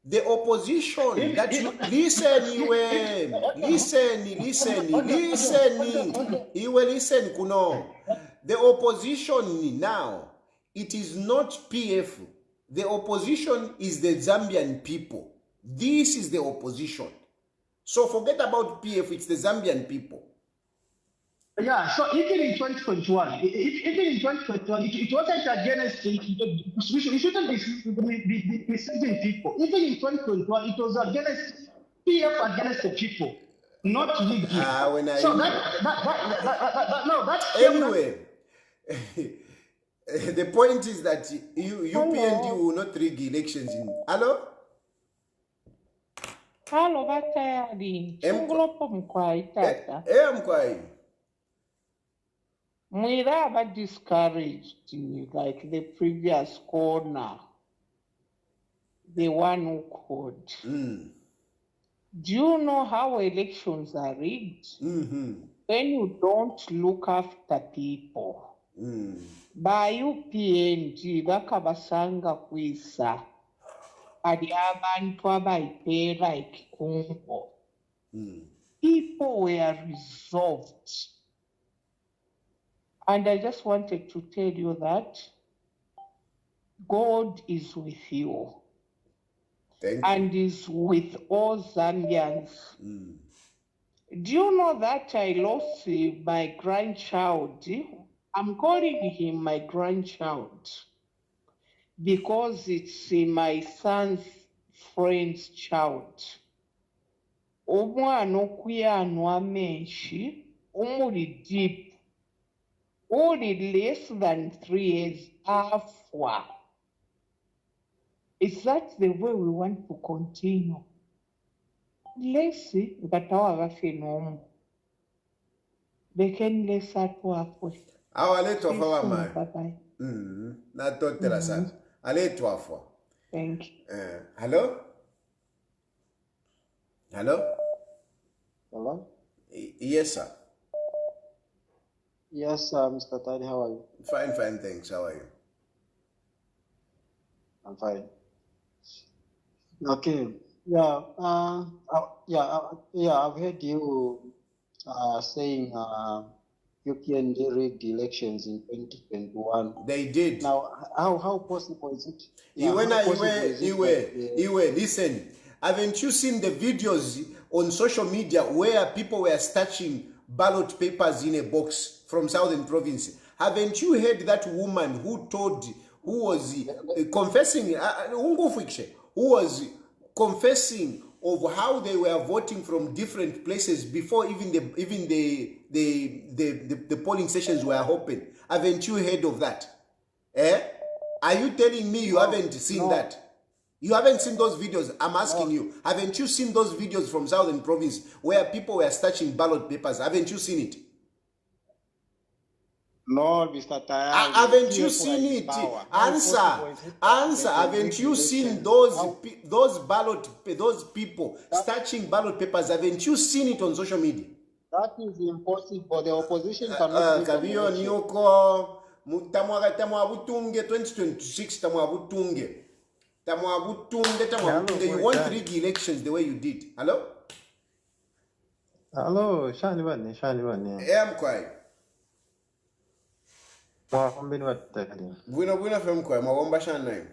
The opposition that you listen kuno. The opposition now, it is not PF. The opposition is the Zambian people. This is the opposition. So forget about PF, it's the Zambian people. Yeah, so even in 2021, it wasn't against, we shouldn't be misleading people. Even in 2021, it was against PF against the people, not league. Anyway, the point is that UPND will not rig elections in. Hello? Hello, Tayali. Chungulopo mkwai tata. Mkwai. Mwiraba discouraged like the previous corner, the one who called. Do you know how elections are rigged? When you don't look after people. By UPNG bakabasanga kwisa ali abantu abayipera ekikungo. People were resolved. And I just wanted to tell you that God is with you. Thank you. And is with all Zambians. Do you know that I lost my grandchild? I'm calling him my grandchild because it's my son's friend's child. Omwana okuyanwa menshi, umuli deep. Only less than 3 years after. Is that the way we want to continue? Let's see, but our phenomenon. They can less at work. Our letter of our man. Bye-bye. Not tell a letter of. Thank you. Hello? Hello? Hello? Yes, sir. Yes, Mr. Tayali, how are you? Fine, thanks. How are you? I'm fine. Okay. Yeah. I've heard you saying UPND rigged elections in 2021. They did. Now, how possible is it? Listen. Haven't you seen the videos on social media where people were stashing ballot papers in a box from Southern Province? Haven't you heard that woman who was confessing of how they were voting from different places before even the polling stations were open? Haven't you heard of that? Are you telling me you haven't seen that? You haven't seen those videos? I'm asking you. Haven't you seen those videos from Southern Province where people were stashing ballot papers? Haven't you seen it? No, Mr. Tayali. Haven't you seen it? Answer. Haven't you seen those people starching ballot papers? Haven't you seen it on social media? That is impossible. The opposition cannot make an election. Nyoko tamwa butunge 2026 tamwa butunge. You want rig elections the way you did. Hello? Hello, Shani Bani. Yeah, I'm quiet. Bwino femkwa mawomba shana.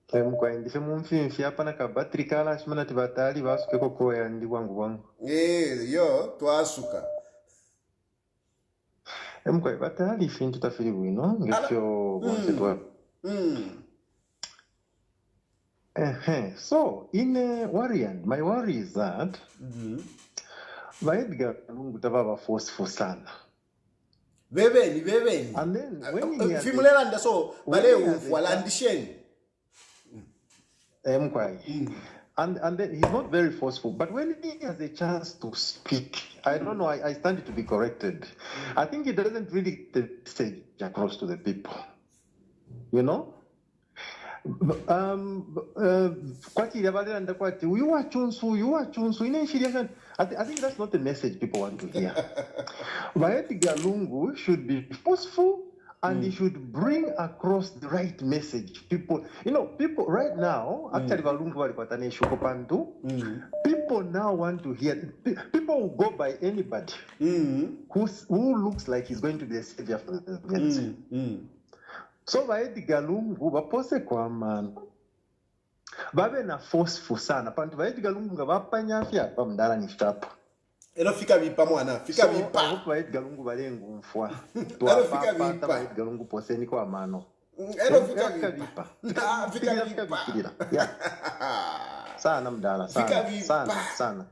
Femkwa ndi femumfi hapa na kabatri kala shimana tibatali basuke koko ya ndi wangu. Yo twasuka. Femkwa batali fintu tafiri bwino ngefyo bonsetwa. So in Warian, my worry is that Edgar Lungu tababa forceful sana. Bebeni. And then when he has Fimulela so bale umfualandisheni. And then he's not very forceful, but when he has a chance to speak, I don't know, I stand to be corrected. I think he doesn't really get the message across to the people. You know? I think that's not the message people want to hear. Edgar Lungu should be forceful and he should bring across the right message. People right now, actually, people now want to hear. People will go by anybody who looks like he's going to be a savior for the government. So Edgar Lungu bapose kwa man. Babe na forceful sana. Pantu Edgar Lungu ngabapanya fya pa mdala ni shtapo. Elo fika vipa mwana, fika vipa. Hope Edgar Lungu balengu mfwa. Elo fika vipa. Edgar Lungu poseni kwa mano. Elo fika vipa. Fika vipa. Sana mdala, sana.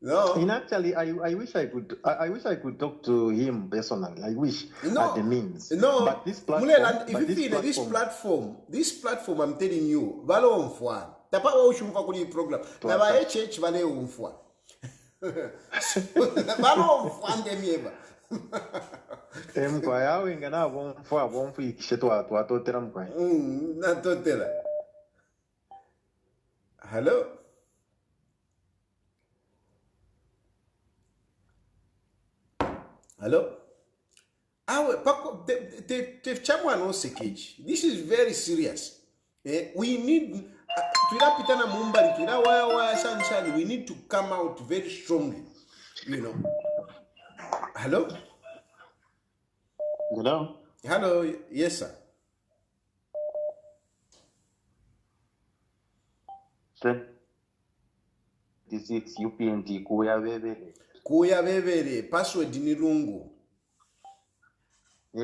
No. And actually, I wish I could talk to him personally. I wish at the means. No. But this platform, this platform, I'm telling you, valo umfwa. Tapa wa ushumfa kuli program. Na ba HH vale umfwa. Valo umfwa ndemieba. Mkwa yawe ingana wonfu ikishetu atotera mkwa. Natotera. Hello? Hello? This is very serious. We need we need to come out very strongly. You know. Hello? Hello, yes, sir. This is UPND Kuya Bebele. Password ni Lungu. We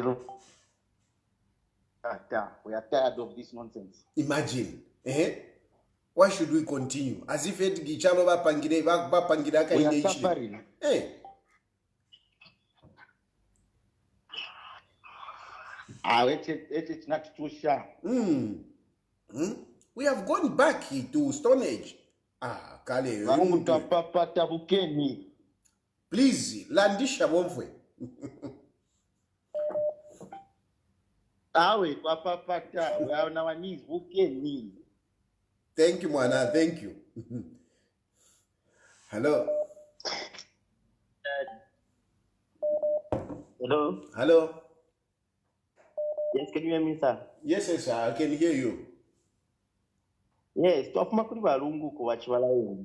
are tired of this nonsense. Imagine. Why should we continue? As if it gichalo bapangira ka we are suffering. It's not too sharp. We have gone back to Stone Age. Kale. Please, landisha bomfwe. We are on our knees. Thank you, Mwana. Thank you. Hello. Hello. Yes, can you hear me, sir? Yes, sir. I can hear you. Yes, twafuma kuri balungu ko wachiwala yenu.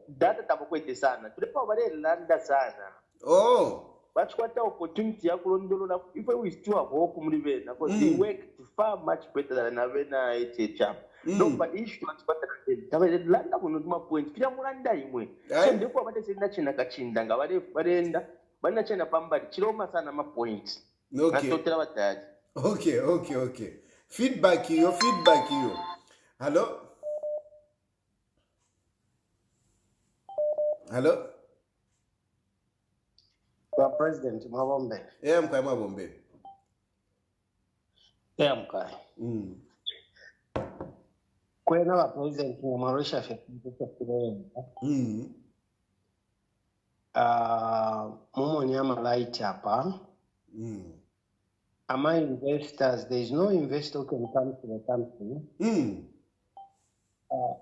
Data tabokwete sana. Tulepa bale landa sana. Oh. Bachikwata opportunity ya kulondolola if we still have hope muri bena because they work far much better than avena HH. No, but issue bachikwata tabe landa kuno tuma point. Kila mulanda imwe. So ndiko abate senda china kachinda nga barenda bana chena pambali chiroma sana ma point. Okay. Natotera bataji. Okay. Feedback you. Hello? President Mwabombe. Yeah, I'm Mwabombe. Yeah, I'm Kwena wa president wa Mauritius mumo nyama light hapa. Ama investors, there is no investor who can come to the country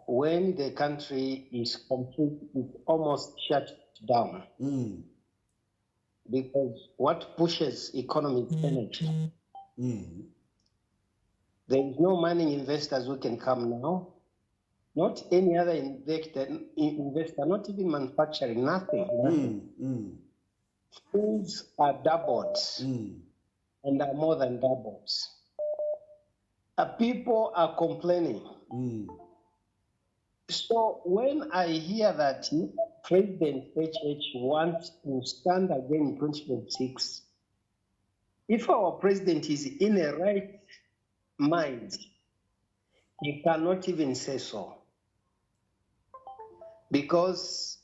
when the country is almost shut down. Because what pushes economy is energy. There is no money investors who can come now. Not any other investor, not even manufacturing, nothing. Things are doubled and are more than doubled. People are complaining. So when I hear that President HH wants to stand again in 2026, if our president is in a right mind, he cannot even say so. Because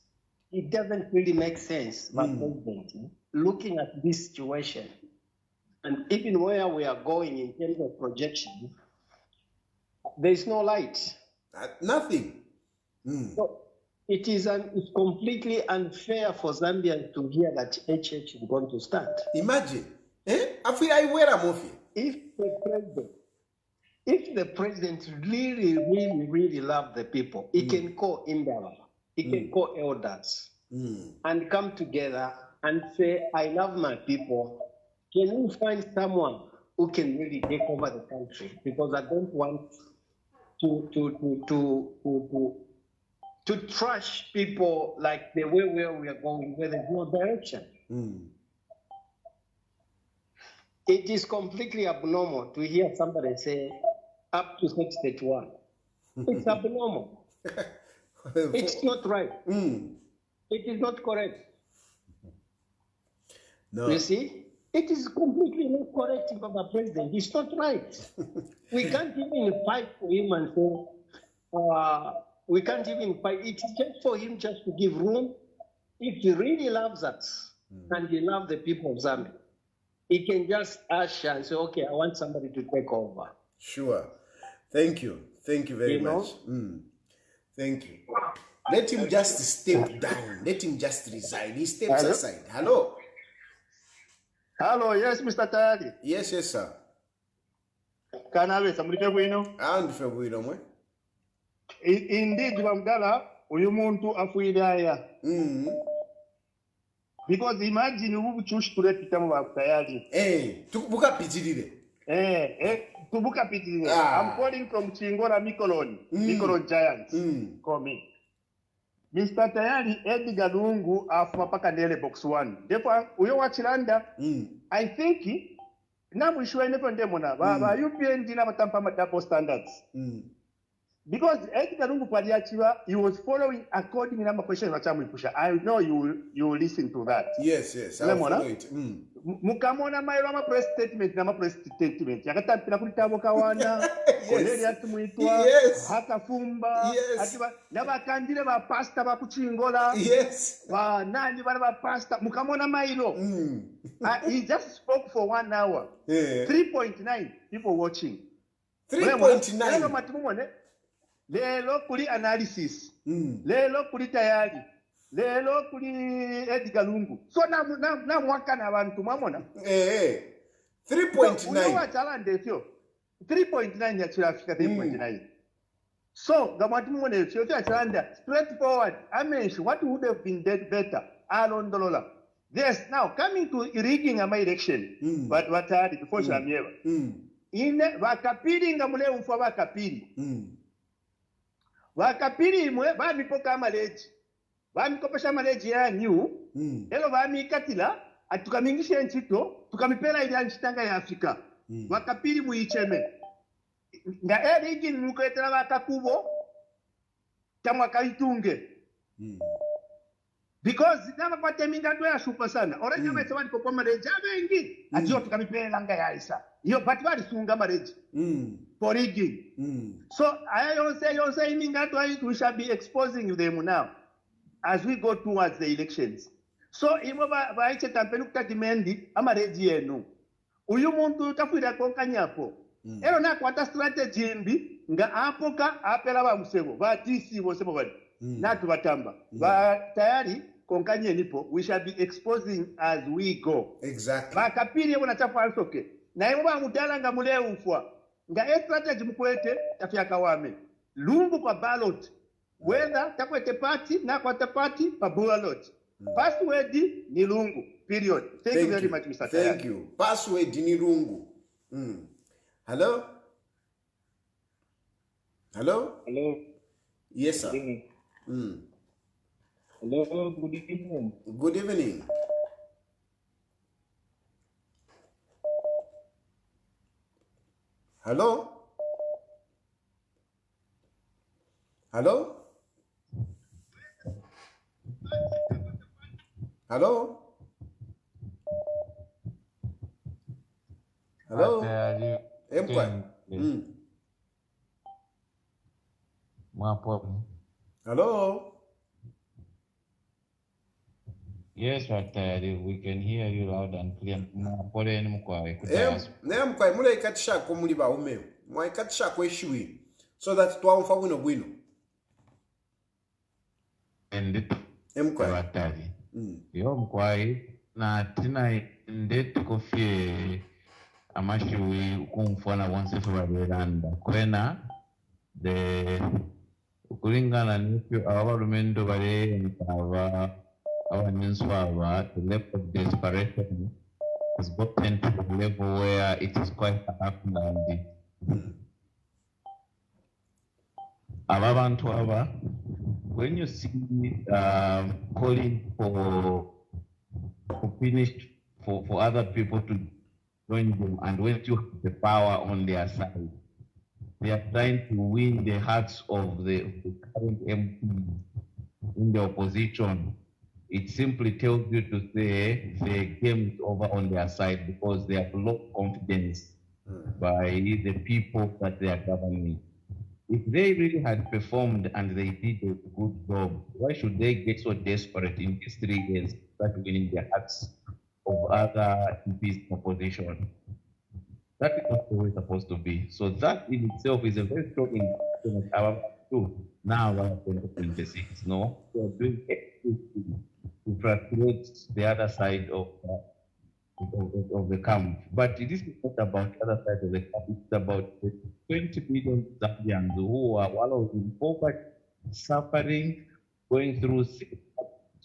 it doesn't really make sense, my president, looking at this situation, and even where we are going in terms of projection, there is no light. Nothing. So it's completely unfair for Zambians to hear that HH is going to start. Imagine. If the president really loves the people, he can call Indala, he can call elders and come together and say, I love my people. Can we find someone who can really take over the country? Because I don't want to trash people like the way where we are going, where there's no direction. It is completely abnormal to hear somebody say up to 631. It's abnormal. It's not right. It is not correct. No. You see? It is completely not correct, Baba President. It's not right. We can't even fight for him and say, we can't even fight. It's just for him just to give room. If he really loves us and he loves the people of Zambia, he can just usher and say, okay, I want somebody to take over. Sure. Thank you. Thank you very much. Thank you. Let him just step down. Let him just resign. He steps aside. Hello. Hello, yes, Mr. Tayali. Yes, sir. Can I have somebody to And February, Indeed, Vamdala, Uyumuntu Afuidaya. Because imagine you choose to let them have Tayali. Tubuka Pitiri. Tubuka Pitiri. I'm calling from Chingora Mikolon Giants. Call me. Mr. Tayali, Edgar Lungu, Afmapaka Dele Box 1. Therefore, we watch Landa. I think now we should never demona. UPN Dinama Tampa double standards. Because Edgar Lungu Padiachiva, he was following according to the question of Pusha. I know you will listen to that. Yes, I'll follow it. Mukamona Mairama press statement, Nama press statement. Yakata Pinakutabo Kawana, Cornelia Tumuitwa, Hakafumba, Naba Candida Pasta Bakuchingola, Nani Baraba Pasta, Mukamona Mailo. He just spoke for 1 hour. 3.9 people watching. 3.9. Lelo kuli analysis. Lelo kuli Tayali. Lelo kuli Edgar Lungu. So na mwaka na abantu mamona. 3.9. Unawa challenge sio. 3.9 ya Chilufya 3.9. So gamatu mwone sio challenge straightforward. I mean, what would have been better? Alon Dolola. Yes, now coming to rigging a my election. What had before Shamieva. Ine wakapiri ngamule umfwa wakapiri. Wakapiri mwe bamipoka maleji. Bamikopesha maleji ya new. Elo bamikatila atukamingisha nchito, tukamipela ile nchitanga ya Afrika. Wakapiri muicheme. Nga erigi nuketela wakakubo tamwa kaitunge. Because nama kwa teminga ndo ya shupa sana. Already wese wani kopo maleji abengi. Atio tukamipela nga ya isa. Yo bati wali sunga maleji. For rigging. So I don't say we shall be exposing them now as we go towards the elections. So imova vaiche campaign kutatimendi ama reji yenu. Uyu muntu tafuira konkanyapo. ero nakwata strategy mbi nga apoka apela ba musebo ba TC bosebo bali natu batamba ba tayari konkanye nipo, we shall be exposing as we go. Exactly. Ba kapiri yebo na chafu ansoke na yebo ba mudala nga mule ufwa nga strategy mukwete tafya kawame Lungu kwa ballot whether takwete party na kwata party pa ballot. Password ni Lungu. Period. Thank you very much, Mr. Tayali. Thank you. Password ni Lungu. Hello? Hello? Hello. Yes, sir. Hello, good evening. Good evening. Hello? Hello? Hello? Hello? Empire. Hello? Yes, but we can hear you loud and clear. Mkwai mula ikatisha kwa muli ba umeo. Mwa ikatisha kwa ishiwi. So that tuwa mfa wino wino. Mkwai. Yo mkwai na tina ndetu kofie amashiwi kumfona once February kwena the kulingana nipyo abalumendo bale nkaba abanyenswaba the level of desperation has gotten to the level where it is quite happening. Abantu aba, when you see calling for other people to join them, and when you have the power on their side, they are trying to win the hearts of the current MP in the opposition. It simply tells you to say the game is over on their side because they have lost confidence by the people that they are governing. If they really had performed and they did a good job, why should they get so desperate in these 3 years that winning the hearts of other MPs in opposition? That is not the way it's supposed to be. So that in itself is a very strong indication of our truth. Now, 2026, no, we are doing everything to frustrate the other side of the camp. But this is not about the other side of the camp. It's about the 20 million Zambians who are wallowed in poverty, suffering, going through.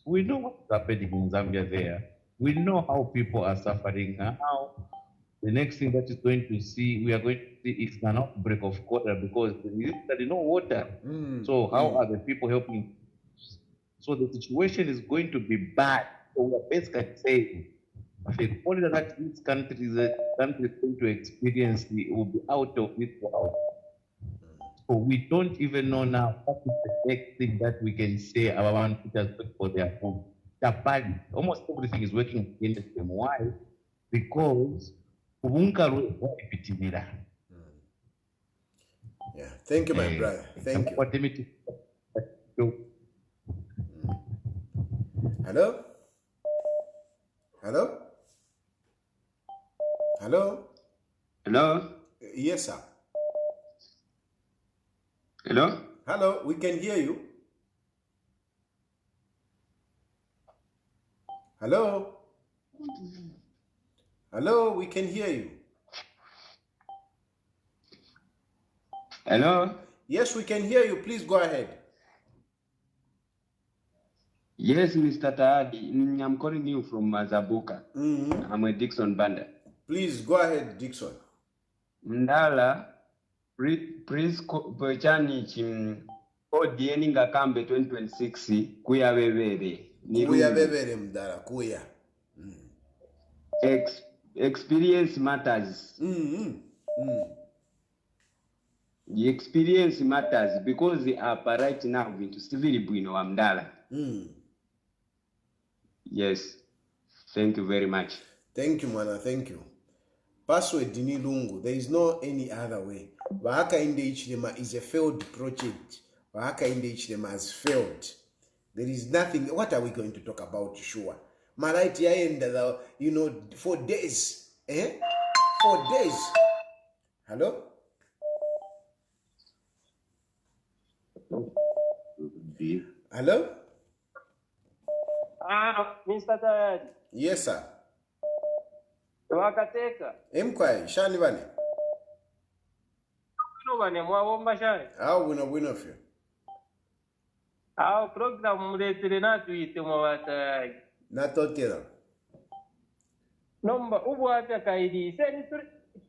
We know what's happening in Zambia there. We know how people are suffering now. The next thing that is going to see, we are going to see is an outbreak of cholera because there is no water. So how are the people helping? So the situation is going to be bad. So we are basically saying, the cholera that this country is going to experience will be out of this world. So we don't even know now what is the next thing that we can say about people for their food. Almost everything is working against them. Why? Because yeah, thank you, my brother. Thank you. Hello? Hello? Hello? Hello? Yes, sir. Hello? Hello, we can hear you. Hello? Hello, we can hear you. Hello? Yes, we can hear you. Please go ahead. Yes, Mr. Tayali. I'm calling you from Mazabuka. I'm a Dixon Banda. Please go ahead, Dixon. Ndala, please Pechani ODN Ngakambe 2026 kuya bebere. Kuya bebere mdala, kuya. Experience matters. The experience matters because they are right now into civil bueno amdala. Yes. Thank you very much. Thank you, Mana. Thank you. Password Dini Lungu. There is no any other way. Bahaka Inde Ichilema is a failed project. Bahaka Inde Ichilema has failed. There is nothing. What are we going to talk about? Sure. Malaiti end, for days. 4 days. Hello? Hello? Mr. Tayali. Yes, sir. Wakateka. Emkwai, shani bane. Kuno bane mwabomba shani. Wino fyo. Program muletire natuyite mwabatayi. Natotera. Nomba ubwata kaidi. Seni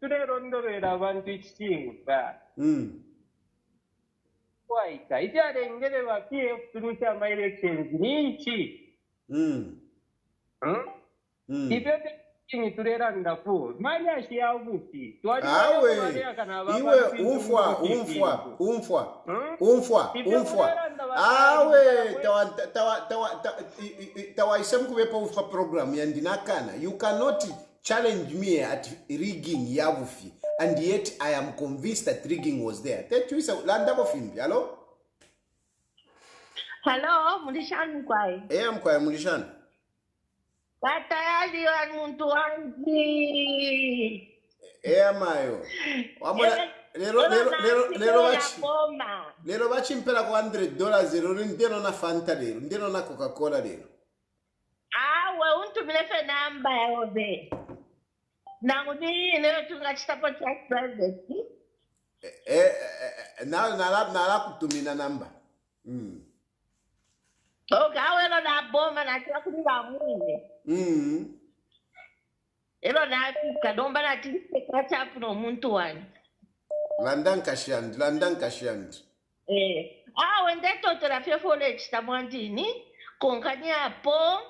turerondorera abantu ikikingu ba. Waita. Ityare ngere wa PF turusha my elections ninchi. Ibebe kingi turera ndafu. Mali ashia ubuti. Awe. Iwe umfwa. Awe. Tawa isem kuwepa ufa program yandinakana. You cannot challenge me at rigging yavufi. And yet I am convinced that rigging was there. That you say landa bofimbi. Hello? Hello, Mulishani kwai. Mkwai Mulishani. Tayali wa muntu wangi. Mayo. Lero bachi mpela kwa $100 lero ndeno na Fanta lero, ndeno na Coca-Cola lero. We untu bilefe namba ya obe. Nangudi lero tungachitapo check private. Nala kutumina namba. Awelo na boma na kila kuninga mwine. Elo na kadomba na tiste kachapu no muntu wani. Landan kashiand. Wende toterapia foliage tamwandini. Konkania po.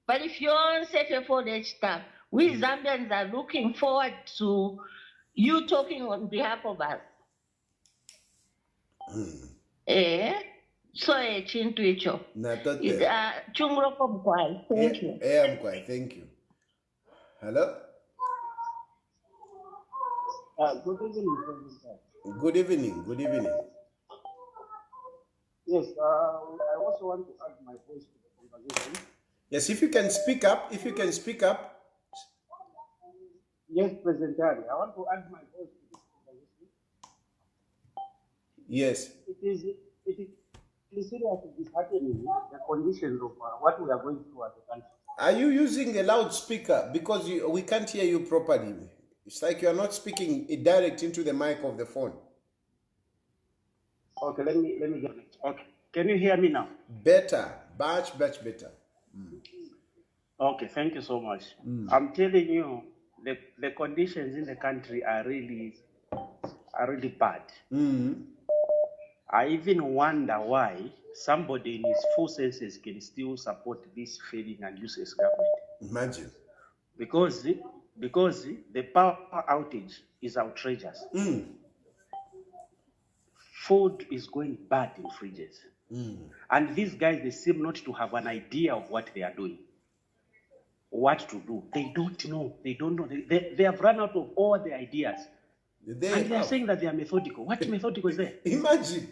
Parifionse fe foliage tam. We Zambians are looking forward to you talking on behalf of us. So chintu icho. Chungro mkwai. Thank you. Mkwai, thank you. Hello? Good evening, President. Good evening. Yes, I also want to add my voice to the conversation. Yes, if you can speak up. Yes, President Tayali, I want to add my voice to this conversation. Yes. It is seriously disheartening, the conditions of what we are going through as a country. Are you using a loudspeaker? Because we can't hear you properly. It's like you are not speaking direct into the mic of the phone. Okay, let me get it. Okay, can you hear me now? Better, much better. Okay, thank you so much. I'm telling you, the conditions in the country are really bad. I even wonder why somebody in his full senses can still support this failing and useless government. Imagine. Because the power outage is outrageous. Food is going bad in fridges. And these guys, they seem not to have an idea of what they are doing. What to do. They don't know. They have run out of all the ideas. They are saying that they are methodical. What methodical is there? Imagine.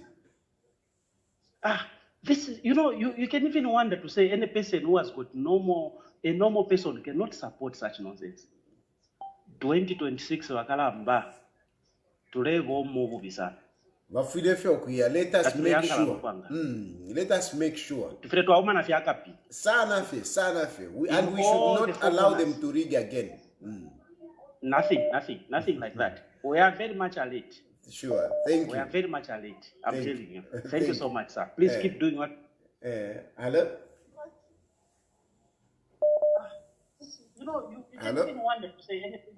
This is, you can even wonder to say any person who has got a normal person cannot support such nonsense. 2026 wakalamba tulevo mubu bisa. Let us make sure. Let us make sure. Sana fe. And we should not allow them to rig again. Nothing like that. We are very much alert. Sure, thank you. We are very much alert. I'm telling you. Thank you so much, sir. Please keep doing what. Hello? You just didn't want to say anything.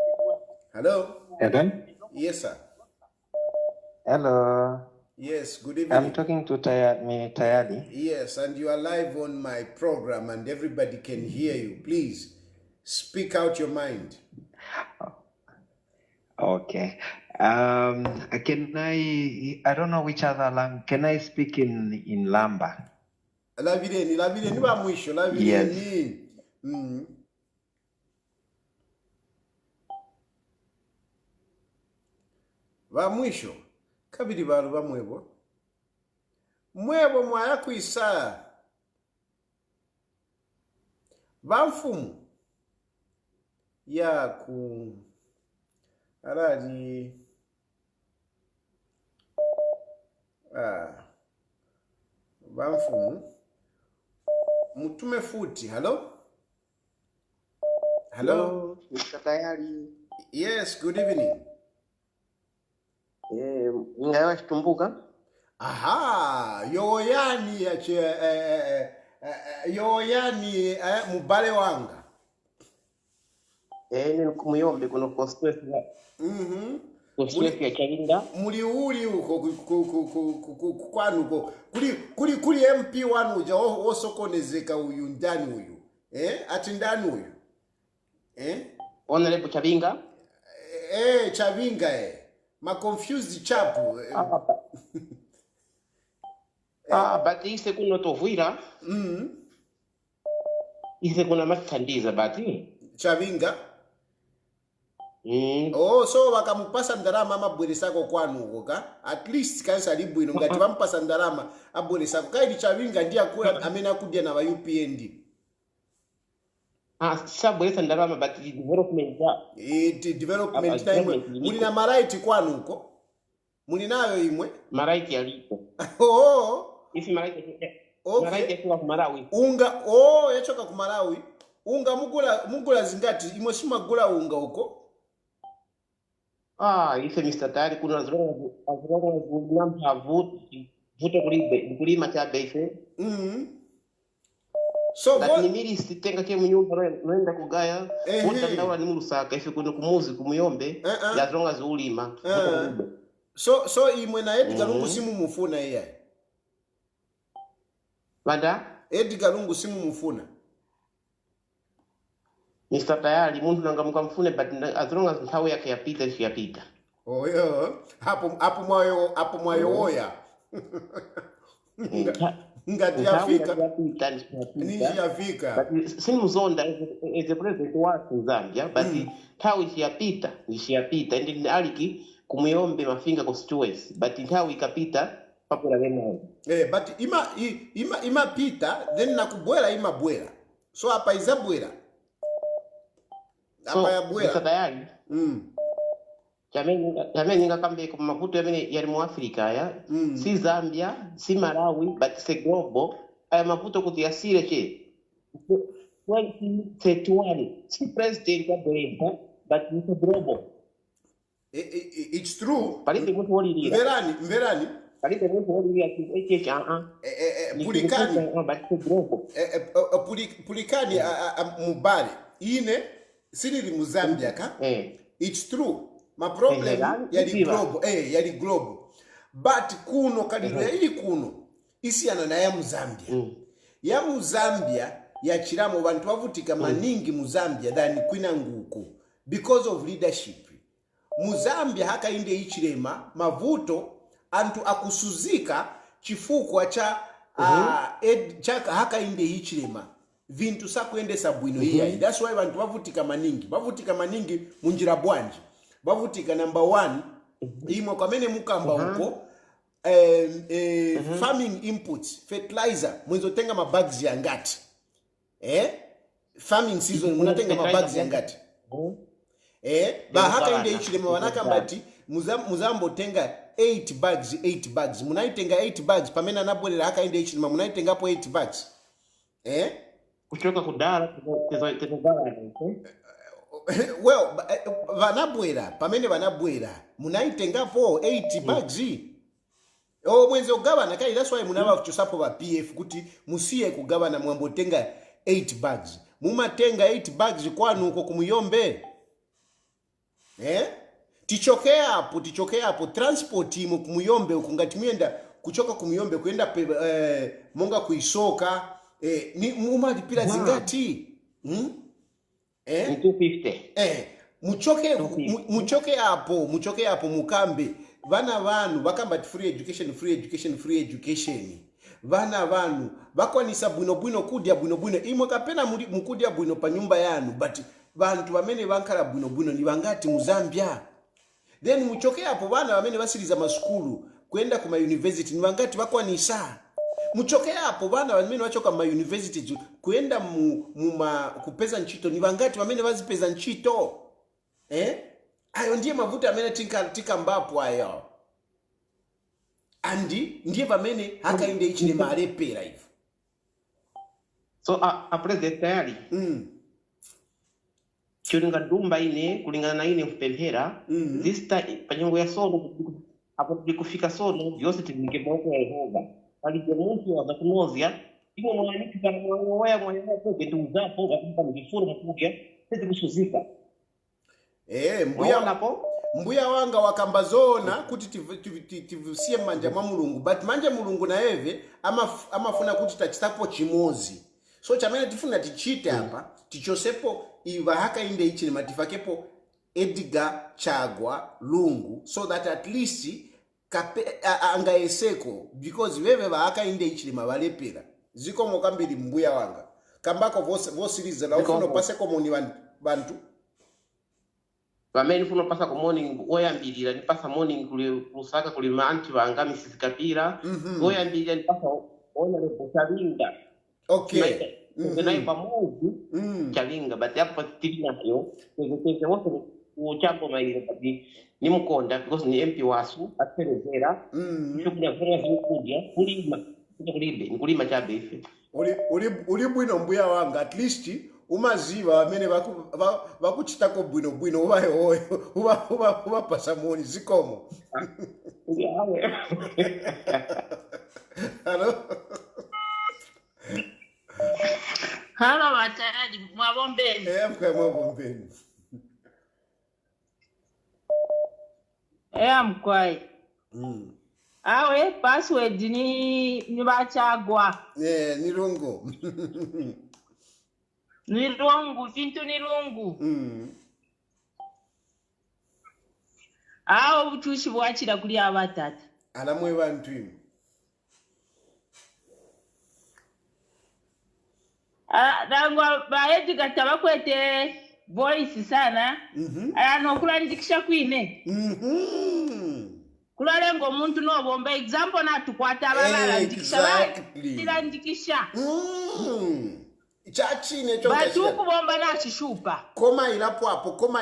Hello? Edgar? Yes, sir. Hello. Yes, good evening. I'm talking to Tayali. Yes, and you are live on my program and everybody can hear you. Please, speak out your mind. Okay. Can I don't know which other language. Can I speak in Lamba? Yes. Va mwisho. Kabidi baru va mwebo. Mwebo mwaya kuisa. Va mfumu. Ya ku Alani. Bamfumu. Mutume futi. Hello? Hello? Mr. Tayali. Yes, good evening. Ngawa chitumbuka? Aha, yoyani yoyani mubale wanga. Ni kumuyombe kuno constituency. Chilufya Chalinga. Muli uli uko kwanuko. Kuli MP wanu uja osokonezeka uyu ndani uyu. Ati ndani uyu. Honorable Chavinga. Chavinga ma confused chapu. But ise kuno tovuira. Ise kuna matandiza bati. Chavinga. Oh, so wakamupasa ndarama amabweresako kwanu uko ka? At least kansa libwino ngati bampasa ndarama abweresako. Kaidi Chavinga ndiye akula amena kudia na wa UPND. Sabwesa ndarama but development development time muli na maraiti kwanu uko? Muli nayo imwe? Maraiti yaliko. Isi maraiti. Okay. Maraiti yachoka ku Malawi. Unga yachoka ku Malawi. Unga mugula zingati imwe simagula unga uko? Ise Mr. Tayali kuna azronga vuto kulima cha base. So but ni miri sitenga ke munyumba noenda kugaya wota ndaula ni mulusaka ife kuno kumuzi kumuyombe yazronga zulima. So imwe na Edgar Lungu simu mufuna yeye. Banda Edgar Lungu simu mufuna. Mr. Tayali muntu nanga mukamfune but as long as nthawi yake yapita yapita. Hapo mwayo oya. Ngati yafika. Nini yafika. But sinimuzonda as a president wa Zambia but nthawi yapita ndi aliki kumuyombe mafinga constituency but nthawi ikapita papula wena. But ima pita then nakubwela imabwela. So hapa izabwela. So, Mr. Tayali. Jameni ngakambe kwa mavuto yali mu Afrika ya. Si Zambia, si Malawi, but se global. Aya mavuto kutiasire che. 2031. Si president ya Breka, but it's global. It's true. Palite mtu wali lira. Mverani. Palite mtu wali lira. Pulikani mubale. Ine siri mu Zambia ka? It's true. My problem yali global. But kuno kalilo ili kuno isi yana ya mu Zambia. Ya mu Zambia ya chiramo bantu bavutika maningi mu Zambia than kwina nguku because of leadership. Mu Zambia haka inde ichirema mavuto antu akusuzika chifukwa cha haka inde ichirema. Vintu sakuendesa bwino hiya. That's why bantu bavutika maningi munjira bwanji. Bavutika number 1 imo kamene mukamba huko farming inputs, fertilizer mwenzo tenga mabags ya ngati. Farming season munatenga mabags ya ngati. Haka inde ichilema wanaka mbati muzambo tenga 8 bags. Munaitenga 8 bags pamena nabwelera haka inde ichilema munaitenga po 8 bags. Kuchoka kudala well vanabwera munaitengapo 8 bags. Mwenzo gavana kai that's why munaba kuchosapo ba PF kuti musiye kugavana mwambotenga 8 bags. Mumatenga 8 bags kwanu uko kumuyombe. Tichoke hapo transport imo kumuyombe ukungati mienda kuchoka kumuyombe kwenda monga kuisoka ni mumadipira zingati 250 muchoke hapo mukambe vana vanu vakamba free education vana vanu vakwanisa bwino kudya bwino imwe kapena mukudya bwino pa nyumba yanu but vantu vamene vankala bwino ni vangati mu Zambia. Then muchoke hapo vana vamene vasiriza maskulu kwenda kuma university ni vangati vakwanisa. Muchoke hapo bana wamene wachoka ma university kuenda kupeza nchito ni vangati wamene vazipeza nchito. ayo ndiye mavuto amene tikambapo ayo andi ndiye pamene hakainde ichilema alepera ivo. So a president Tayali chilinga dumba ine kulingana na ine kupemphera this time panyengo ya sono apo tikufika sono yose tivinge moko ya Yehova palipo munthu waza kunozya iwo mwana kitana waya mwana poke tuzapo bakamba mgifuru mkuja sisi kusuzika mbuya wanga wakamba zona kuti tivusiye manja mwa Mulungu, but manja Mulungu na eve amafuna kuti tachitapo chimozi. So chamene tifuna tichite hapa tichosepo iva hakainde ichilema tifakepo Edgar, Chagwa, Lungu, so that at least angaeseko, because veve va hakainde ichilema valepera. Ziko mokambiri mbuya wanga kambako vosiriza la ufuno pase komoni bantu Pamene funo pasa ko morning oyambirira ni pasa morning kuli Lusaka kuli manti vanga Mrs. Kapira oyambirira ni pasa ona le Chalinga. Okay. Nai pamoja Chalinga but hapo tivina yo kweze wote uchambo maile kadi ni mkonda because ni MP wasu aterezera nikuja kufanya zikuja kulima chabe ife uli bwino mbuya wanga at least umaziva amene vakuchitako bwino uvayo uva pasamoni zikomo. Halo Tayali mwabombeni. Mwabombeni. Mkwai. Awe password ni Chagwa. Ni Lungu. Ni Lungu, vintu ni Lungu. Awo butushi bwachira kuli abatata. Alamwe bantu imu. Dangwa ba Edgar tabakwete voice sana. Ayano kulandikisha kwine. Kulale ngo muntu no bomba example na tukwata abala ndikisha. Chachine chonka. Batuku bomba na chishupa. Koma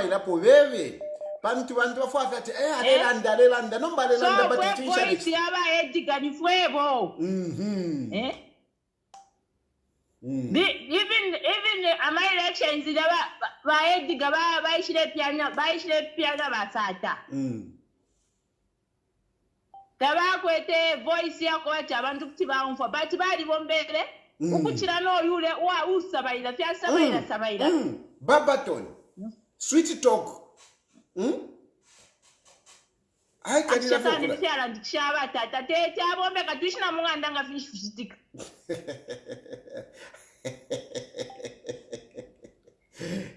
ilapo wewe. Bantu bafuata ati alelanda nomba alelanda batitisha. So voice yaba Edgar ni fuego. Even ama elections ba Edgar ba ishire piana basata. Tabakwete voice yako wacha abantu kuti baumfa but bali bombere ukuchira no yule wa usabaira fya sabaira Babaton sweet talk ai kadira fokula akashaka ndifyala ndikishaba tata tete abombe katwishina munganda nga finish fizitika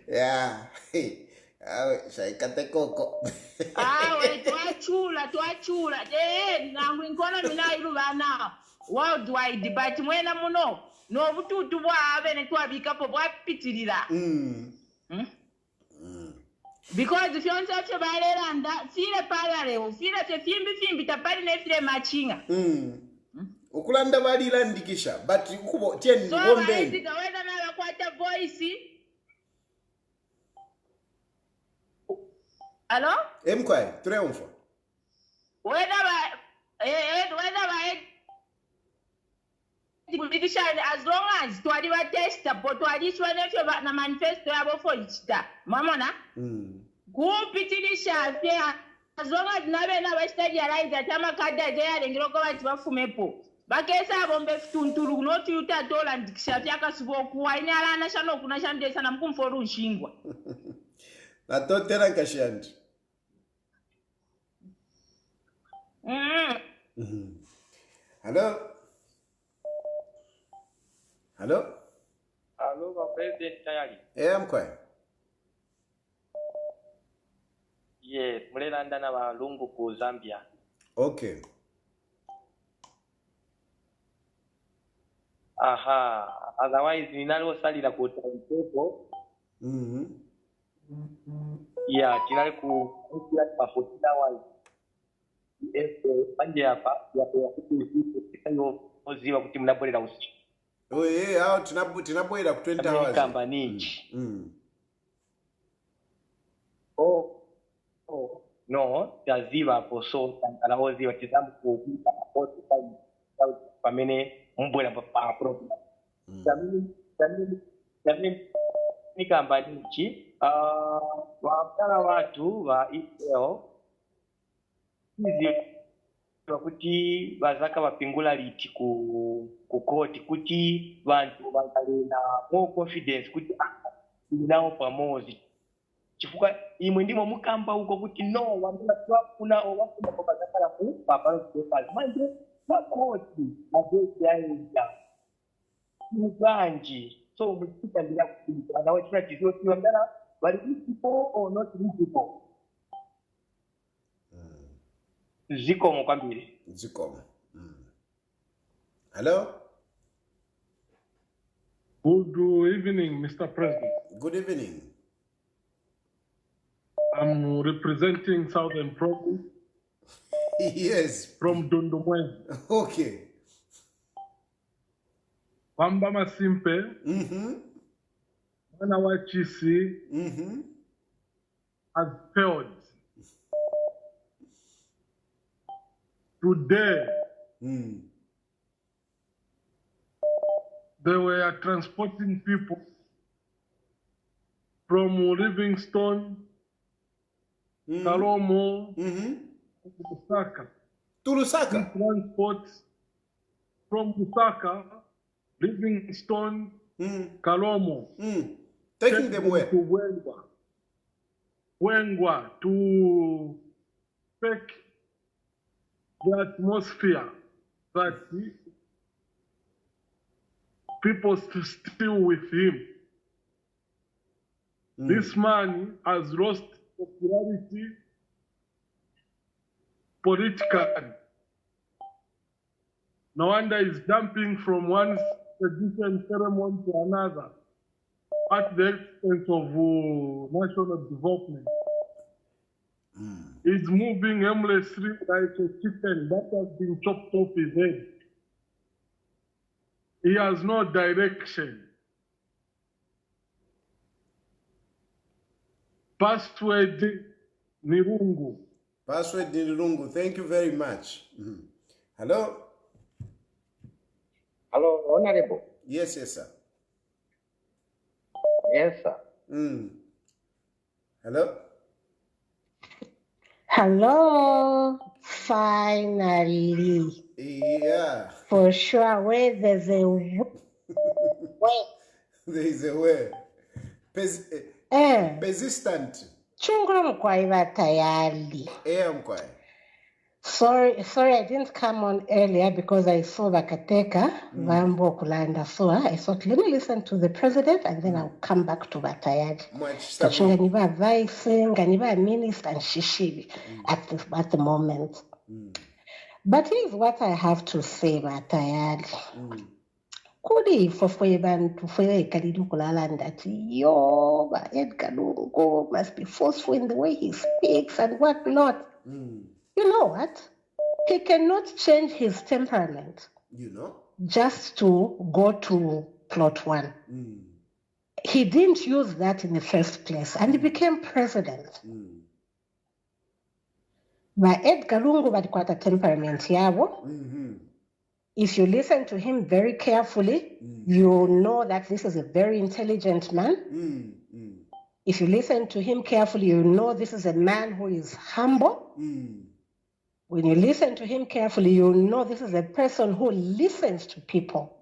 yeah awe shaikate koko awe twachula nangu nkona mina irubana worldwide but mwena muno no bututu bwabe ne twabikapo bwapitirira because if you want to balelanda file paraleo file te fimbi tapali ne file machinga ukulanda balilandikisha but kubo tien ngombe so wenda na kwata voice. Hello? Mkwai, triumfa. Whether as long as to adiba test but to adishwa nefyo na manifesto yabo for ichita. Mamona? Kupitilisha afya as long as nabe na bashitaji aliza tama kada jaya lengiroko bati bafumepo. Bakesa bombe fitunturu no tuyuta dola ndikisha afya kasuboku wainyala na shano kuna shande sana mkumforu nshingwa. Na totera nkashandi. Hello? Hello? Hello, President Tayali. I'm quiet. Yes, mulelanda na ba Lungu ku Zambia. Okay. Aha, otherwise ninalo sali la ku tempo. Yeah, kinali ku kila pafuta wai. Panje hapa ya kuyo oziwa kuti mnabolera usiku. Hao tunaboera ku 20 hours. Kamba ninji. no taziva poso tantalaozi watizamu kuukuta apote pamene mbwela pa problem jamini nikamba nichi wapala watu wa Israel hizi kuti vazaka vapingula liti ku koti kuti vantu vangalena more confidence kuti nawo pamozi chifuka imwe ndimo mukamba uko kuti no wandula twafuna owafuna kwa vazakala ku papalo papers manje makoti azojaenda muganji so mukita ndira kupita nawe china chizo kiwandana bali people or not people zikomo kwambiri zikomo. Hello. Good evening, Mr. President. Good evening. I'm representing Southern Province. Yes. From Dondomwe. Okay. Wamba Masimpe. Manawachisi has failed. Today, they were transporting people from Livingstone, Kalomo, Lusaka. To Lusaka? Transport from Lusaka, Livingstone, Kalomo. Taking them where? To Wengwa, to fake the atmosphere that people still with him. This man has lost popularity politically. No wonder he's jumping from one tradition ceremony to another at the expense of national development. He's moving aimlessly like a chicken that has been chopped off his head. He has no direction. Password Nirungu. Password Nirungu. Thank you very much. Hello? Hello, Honorable. Yes, sir. Yes, sir. Hello? Hello, finally. Yeah. For sure, where there's a way. There is a way. Persistent. Chungura mkwaiva tayali. Mkwai. Sorry, I didn't come on earlier because I saw Vakateka, Vambo Kulanda. So I thought, let me listen to the president and then I'll come back to Batayali. Kachunga niba vice, niba minister and shishibi at the moment. But here's what I have to say, Batayali. Kudi fofweban to fwe kadidu kulalan that yo, Edgar Lungu must be forceful in the way he speaks and whatnot. You know what? He cannot change his temperament. You know? Just to go to plot one. He didn't use that in the first place and he became president. But Edgar Lungu badikwata temperament yabo. If you listen to him very carefully, you know that this is a very intelligent man. If you listen to him carefully, you know this is a man who is humble. When you listen to him carefully, you know this is a person who listens to people.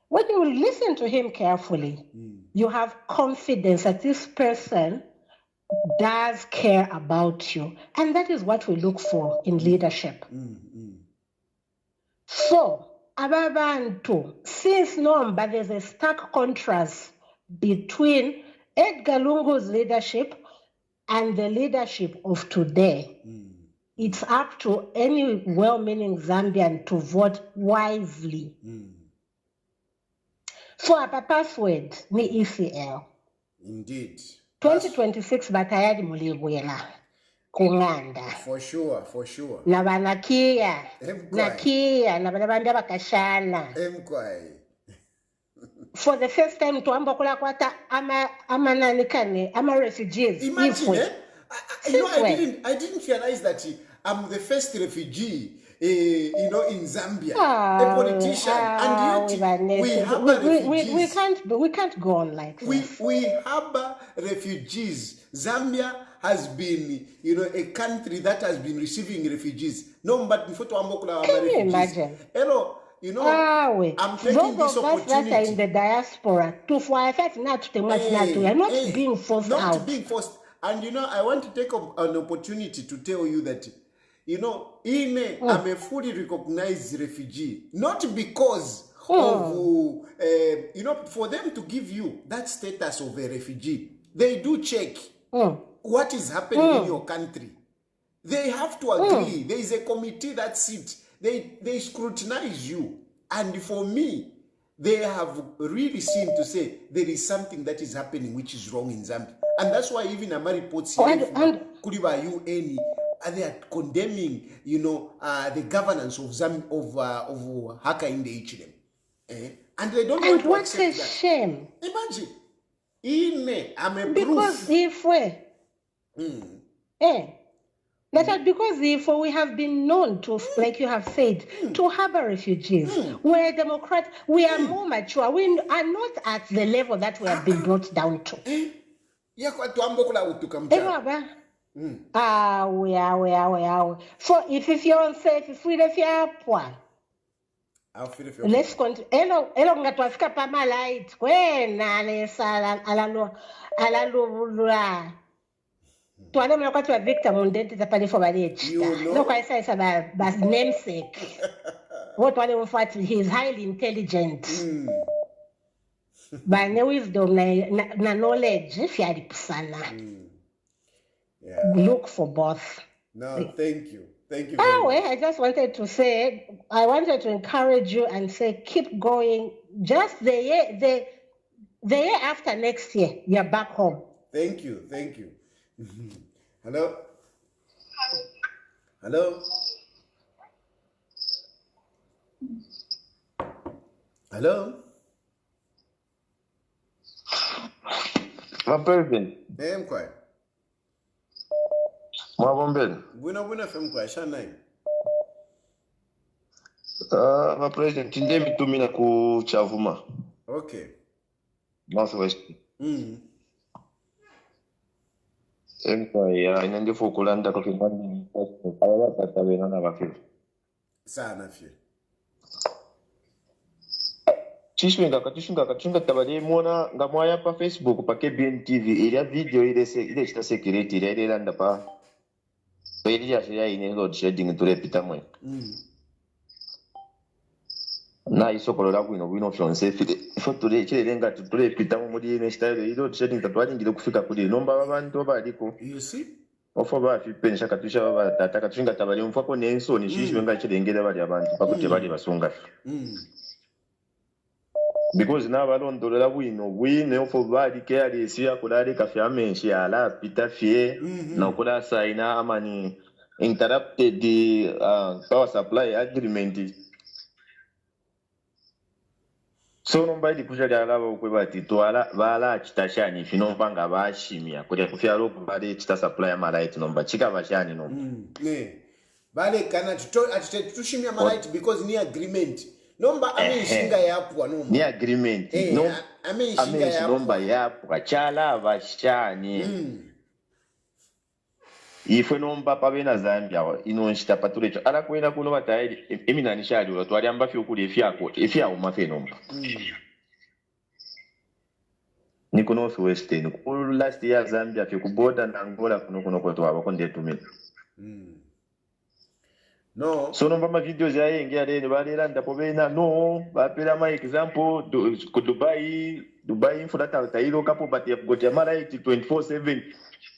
When you listen to him carefully, you have confidence that this person does care about you. And that is what we look for in leadership. So, Ababantu, since but there's a stark contrast between Edgar Lungu's leadership and the leadership of today. It's up to any well-meaning Zambian to vote wisely. So, a password ni ECL. Indeed. 2026 batayari mulibwela. Kunganda. For sure. Nabanakia. Nakia. Nabanabanda bakashana. For the first time, tuamba kula kwata ama refugees. Imagine, I didn't realize that I'm the first refugee, in Zambia, a politician, and yet we harbor refugees. We can't go on like this. We harbor refugees. Zambia has been, a country that has been receiving refugees. No, but can you imagine? Hello, I'm taking this opportunity. Those of us that are in the diaspora, not being forced out. Not being forced. And I want to take an opportunity to tell you that, I'm a fully recognized refugee. Not because of, for them to give you that status of a refugee, they do check what is happening in your country. They have to agree. There is a committee that sits. They scrutinize you. And for me, they have really seen to say there is something that is happening which is wrong in Zambia. And that's why even Amari reports Kuriba UN, they are condemning, the governance of Haka in the Ichilem. And they don't want to accept that. And what's a shame? Imagine. I'm a because proof. Because if we have been known to, like you have said, to harbor refugees, we're a democrat, we are more mature, we are not at the level that we have been brought down to. We are. So if you're unsafe, if we're let's continue. Hello, ngatwafika pama light. Kwena lesala alalula. Tuane mna kwatu wa victim mundenti tapali for balechita. No kwa isa bas namesake. What one of he is highly intelligent. By no wisdom na knowledge if you are pusana. Look for both. No, thank you. Thank you. I just wanted to say, I wanted to encourage you and say, keep going. Just the year after next year, you're back home. Thank you. Thank you. Hello? Hello? Hello? My president. I'm quiet. Mwabombele. Bwino FM kwa shana. My president ndemi tumina ku Chavuma. Okay. Northwest. Ya inandi fokulanda kwa kibandi kwa tatabena na bafi. Sana fi. Chishwenga katushinga tabali mona ngamwaya pa Facebook pa KBN TV ile video ile chita security ile landa pa. Ili ya ine load shedding tulepita mwe. Na isokolo la bwino fyonse fide. Ifo tulenga tulepita mu muri ine style load shedding tatwalingire kufika kuli nomba abantu abaliko. You see? Ofo ba fipensha katusha baba tataka tushinga tabali mfako nensoni shishwenga chilengera bali abantu pakuti bali basunga. Because now I don't do the win for body care is here could I cafe she ala pita fie no could I sign amani interrupted the power supply agreement. So nobody could allow to vala chitashani if you know banga bashimia could have fear of body chita supply my right number chica vashani no. Bale cannot to shimia my right because near agreement. Nomba shinga yapwa nomba. Ni agreement. No. Shinga yapwa. Nomba yapwa. Chala vashani. Ifwe nomba pabena Zambia inonshita patulecho. Ala kwenda kuno batayeli emina nishali watwali ambafi okuli efya umafe nomba. Niko Northwestern. Last year Zambia fi kuboda na Angola kuno kwa bakonde tumina. No. So no mama videos ya ingia leni balera ndapobena no bapela my example ku Dubai for that tailo kapo but you got your right 24/7.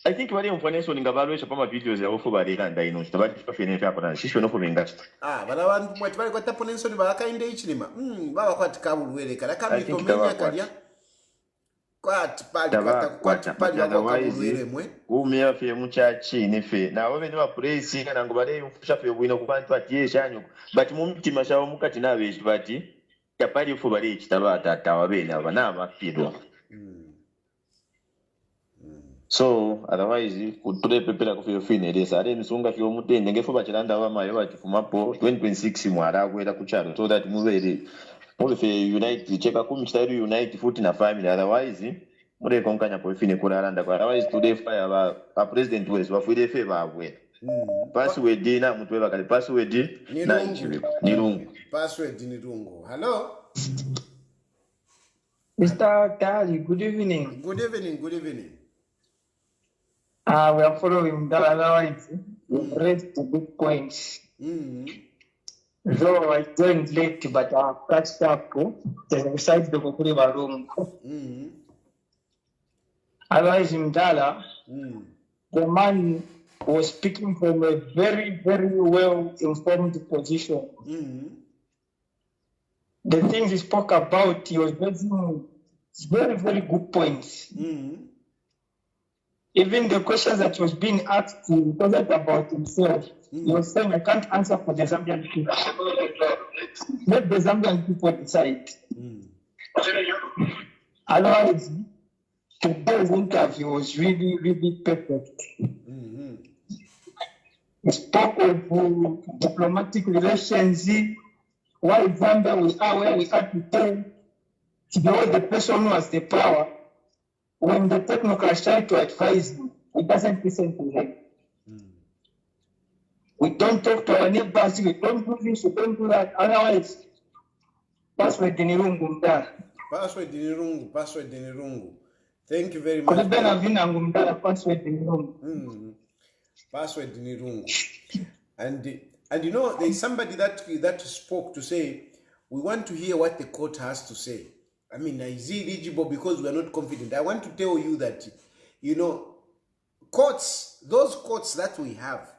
I think bali mfaneso ningabalwesha pama videos ya ofo balera ndaino tabati pafene fa kana shisho no kubenga. Bala bantu mwati bali kwata ponenso ni balaka inde ichilima. Baba kwati kabulwele kala kami komenya kalya. Kwati pali kabulwele mwe. Umea fe muchachi nefe na wobe ni wa praise kana ngobale mfusha fe bwino kubantu atiye shanyo but mumutima shawo mukati nabe bati yapali fu bali kitalo atata wabene abana abafiro So otherwise kutule pepera kufyo fine this are misunga fyo mutende ngefo bachilanda wamayo bachifumapo 2026 mwara kwera kuchalo so that muveri mufe unite cheka kumchitairu unite futi na family otherwise mure konkanya po fine kuraranda kwa otherwise today fire ba president wese bafuire fe babwe password dina mutwe bakali password na nirungu Password nirungu. Hello. Mr. Tayali, good evening. Good evening. Good evening. We are following the alliance. You've raised the good points. Though I joined late, but I've catched up besides the Kokuriba room. Otherwise, Mdala, the man was speaking from a very, very well informed position. The things he spoke about, he was raising very, very good points. Even the questions that was being asked, he wasn't about himself. He was saying, I can't answer for the Zambian people. Let the Zambian people decide. Otherwise, today's interview was really, really perfect. He spoke of diplomatic relations, why Zambia we are where we are today. Because the person who has the power, when the technocrats try to advise him, he doesn't listen to them. We don't talk to our neighbors, we don't do this, we don't do that. Otherwise, password nirungu mdala. Password nirungu, password nirungu. Thank you very much. Password nirungu. Password nirungu. And you know, there's somebody that spoke to say, we want to hear what the court has to say. I mean, is it eligible because we are not confident? I want to tell you that, you know, courts, those courts that we have,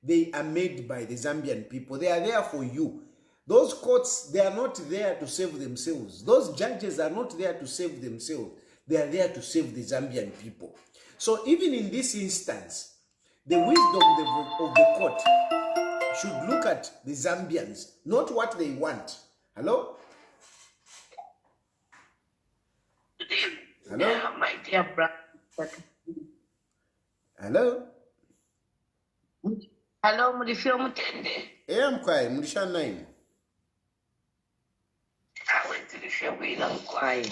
they are made by the Zambian people. They are there for you. Those courts, they are not there to save themselves. Those judges are not there to save themselves. They are there to save the Zambian people. So even in this instance, the wisdom of the court should look at the Zambians, not what they want. Hello? Hello? Yeah, my dear brother. Hello? Hello, Murifio Mutende. I'm quiet. Murisha 9. I went to the show with I'm quiet.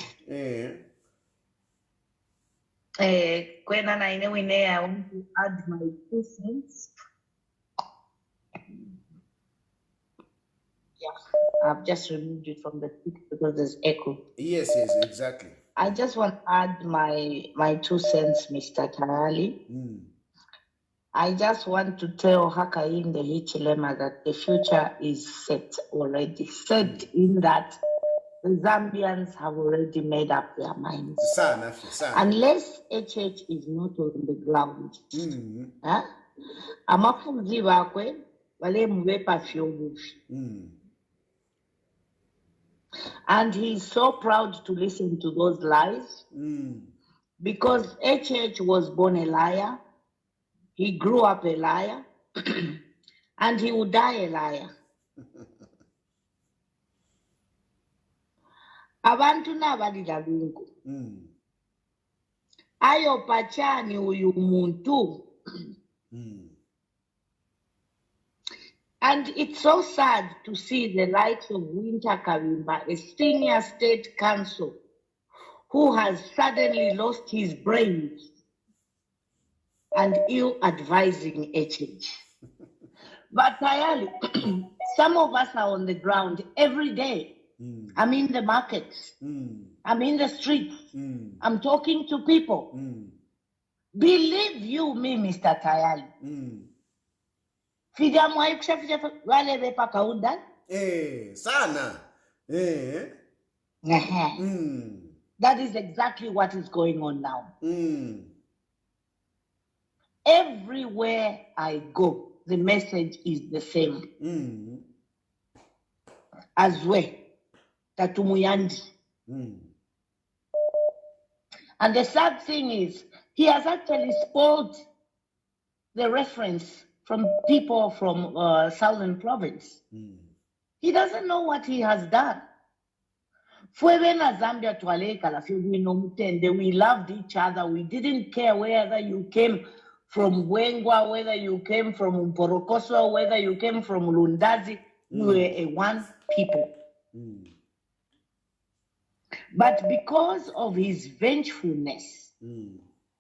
When I know in there, I want to add my 2 cents. Yeah, I've just removed it from the speaker because there's echo. Yes, exactly. I just want to add my 2 cents, Mr. Tayali. I just want to tell Hakainde Hichilema that the future is set already. Set in that the Zambians have already made up their minds. Unless HH is not on the ground. Amafuzi bakwe wale mwepa fyobufi. And he's so proud to listen to those lies because HH was born a liar, he grew up a liar, and he would die a liar. Abantu nabalira Lungu. Ayo pachani uyu muntu. And it's so sad to see the likes of Winter Kavimba, a senior state council, who has suddenly lost his brains and ill-advising HH. But Tayali, some of us are on the ground every day. I'm in the markets. I'm in the streets. I'm talking to people. Believe you me, Mr. Tayali. Sana. That is exactly what is going on now. Everywhere I go, the message is the same. As well, Tatumuyandi. And the sad thing is, he has actually spoiled the reference from people from Southern Province. He doesn't know what he has done. Fwebe na Zambia twaleka la no mutende. We loved each other. We didn't care whether you came from Gwengwa, whether you came from Mporokoso, whether you came from Lundazi. We were a one people. But because of his vengefulness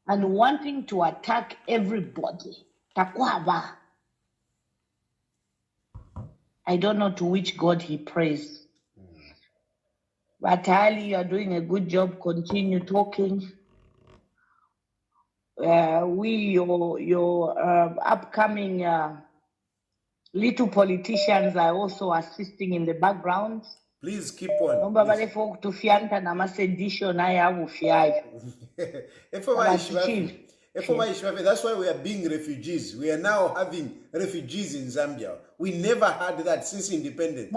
and wanting to attack everybody, takwaba, I don't know to which God he prays. But Tayali, you are doing a good job. Continue talking. Your upcoming little politicians are also assisting in the background. Please keep on. Nomba balefo kutufianta na masedisho na ya ufiayo. That's why we are being refugees. We are now having refugees in Zambia. We never had that since independence.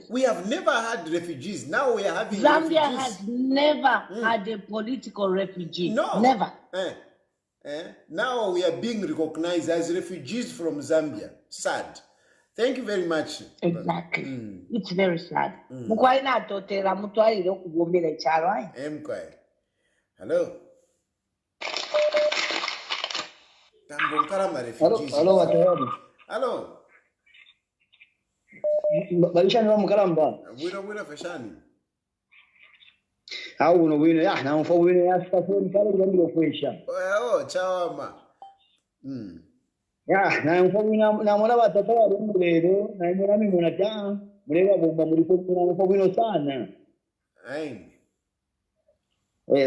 We have never had refugees. Now we are having Zambia refugees. has never had a political refugee. No. Never. Now we are being recognized as refugees from Zambia. Sad. Thank you very much. Exactly. It's very sad. Mukwaina totera mutwaire okugombera ekyalo ayi. Hello. Hello, Tayali. Hello. Balishani wa Mukaramba. Wino fashani. Au wino ya na mfo wino ya stafoni kale ndio kuisha. Chawama. Ya na mfo wino na mwana watoto wa rumulero na mwana mimi mnata mlewa bomba mlipo na mfo wino sana.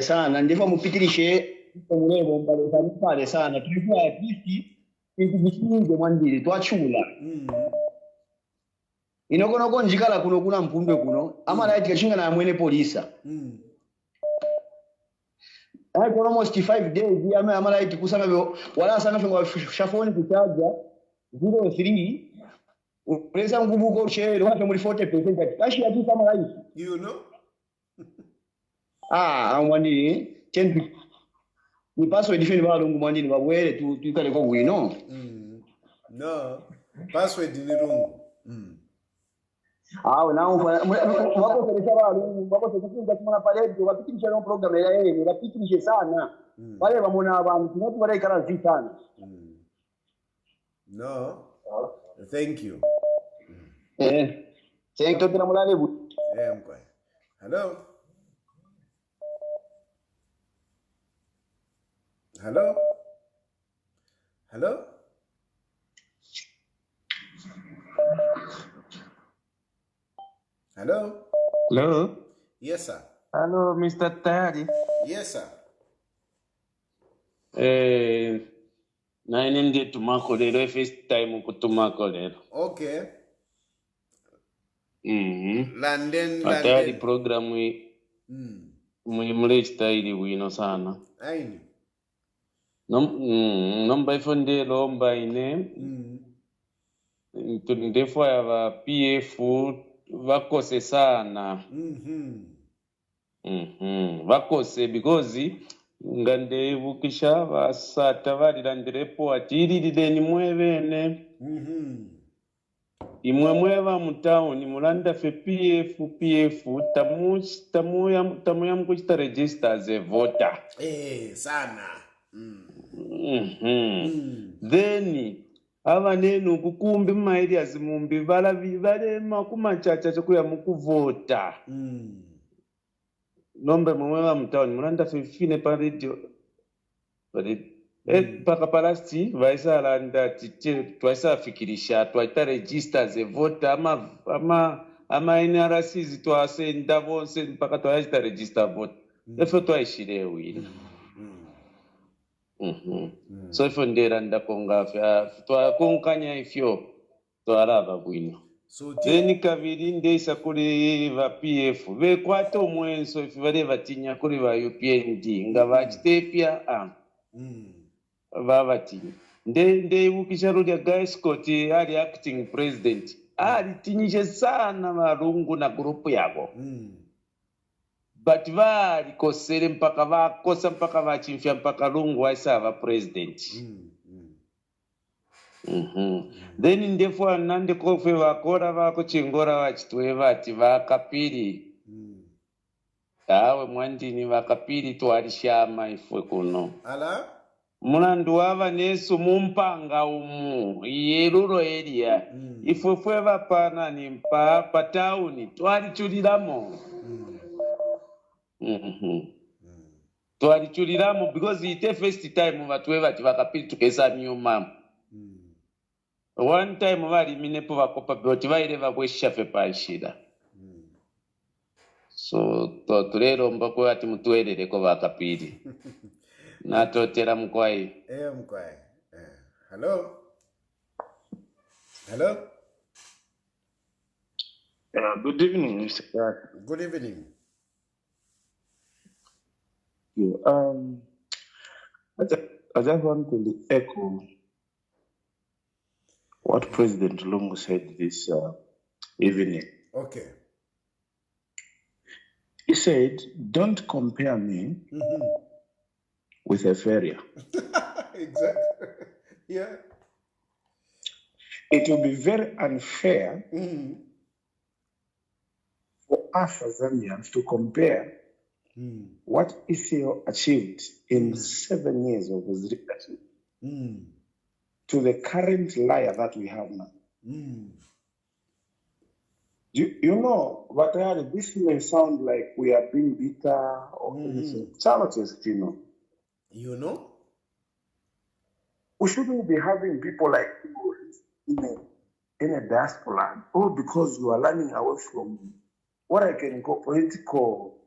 Sana ndivyo mupitirishe mlewa bomba pale sana tulikuwa at least intubisinge mwandire twachula. Inokono njikala kuno kuna mpumbe kuno amala ati kachinga na mwene polisa. I for almost 5 days amala ati kusanga wala sana fengo shafoni kutaja 03 uleza ngubuko chero hapo muri 40% kashi ati kama rais. You know? Amwani chentu ni password define ba lungu mwandini babwere tuikale kwa wino. No. Password ni lungu. Nao wako serikali wako serikali kama pale wapitisha no program ya yeye wapitisha sana wale wamona abantu watu wale kazi sana. No. Thank you. Thank you tena mulale bu. Mkwa. Hello. Hello. Hello. Hello. Hello. Yes, sir. Hello, Mr. Tayali. Yes, sir. Nine ndi tumako lero first time kutumako lero. Okay. London. Tayali program muli style wino sana. Aini. Nomba ifonde lomba ine. Ndefo ya PF vakose sana. Vakose because ngande vukisha vasata varilandirepo atiririre mwevene. Imwe mutauni mulanda fe PF tamuya mkuchita register as a voter. Sana. Then ava nenu kukumbi mairi azimumbi vale makumachacha chokuya mukuvota. Nombe mwewa mtaoni mulanda fifine pa radio. Paka palasti vaisa landa twaisa fikirisha twaita register as a voter ama NRCs twase ndavonse paka twaita register vote. Efo twaishire wili. So ifo ndera ndakonga twakonkanya ifyo twarava bwino. Then kabiri ndesa kuri va PF vekwata omwenso ife vale vatinya kuri va UPND nga vachitepya vavatinya nde ukisha rudi Guy Scott ali acting president ali tinyishe sana varungu na grupu yabo. But vari kosere mpaka vakosa mpaka vachimfya mpaka lungu waisava president. Then ndefo nande kofe vakora vako chingora vachitwe vati vakapiri awe mwandini vakapiri twalishama ifwe kuno Ala? mulandu wava nesu mumpanga umu yeruro area ifwe fwe vapana ni mpa tauni twalichuliramo twalichuliramo because ite first time vatwe vati vakapiri tukesa nyuma one time valiminepo vakopa boti vaile vakweshafe pashida so tulelomba kwe ati mutweleleko vakapiri natotera mkwai Mkwai. Hello? Hello? Good evening, Mr. Clark. Good evening. I just want to echo what President Lungu said this evening. Okay. He said, don't compare me with a farrier. Exactly. Yeah. It will be very unfair for us as Zambians to compare what Israel achieved in 7 years of his leadership to the current liar that we have now. You know, but this may sound like we are being bitter or anything. Charlatans, you know. You know? We shouldn't be having people like you in a diaspora, all because you are running away from what I can call political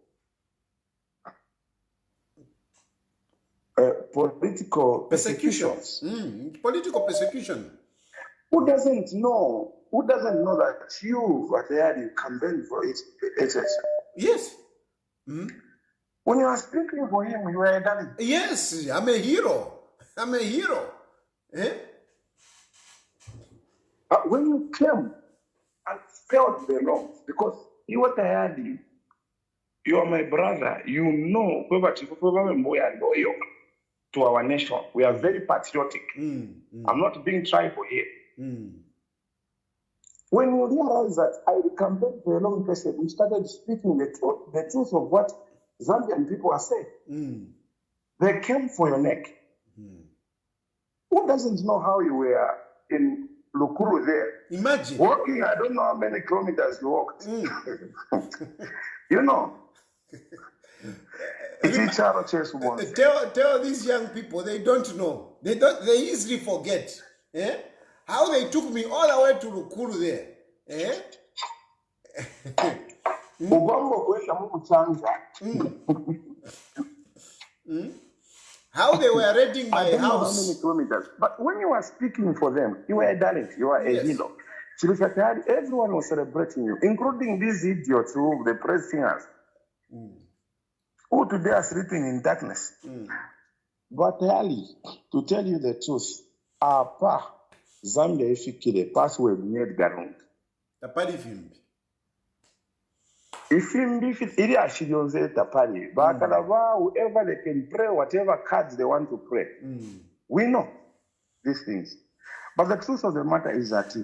persecutions. Political persecution. Who doesn't know that you, Tayali, campaigned for it? Yes. When you are speaking for him, you are a darling. Yes, I'm a hero. I'm a hero. When you came and felt the wrongs, because you are Tayali, you are my brother, you know, to our nation. We are very patriotic. I'm not being tribal here. When you realize that I campaigned for a long period, we started speaking the truth of what Zambian people are saying. They came for your neck. Who doesn't know how you were in Lukuru there? Imagine. Walking, I don't know how many kilometers you walked. You know. Tell these young people, they don't know. They easily forget. How they took me all the way to Lukuru there. How they were raiding my house. How many kilometers. But when you were speaking for them, you were a darling, you were a hero. Chilufya, everyone was celebrating you, including these idiots who the praise singers, who today are sleeping in darkness. But Tayali, to tell you the truth, apa Zambia ifikile password ni Edgar. Tapali fimbi. Ifimbi ili ashidionze tapali. Bakalava whoever they can pray, whatever cards they want to pray. We know these things. But the truth of the matter is that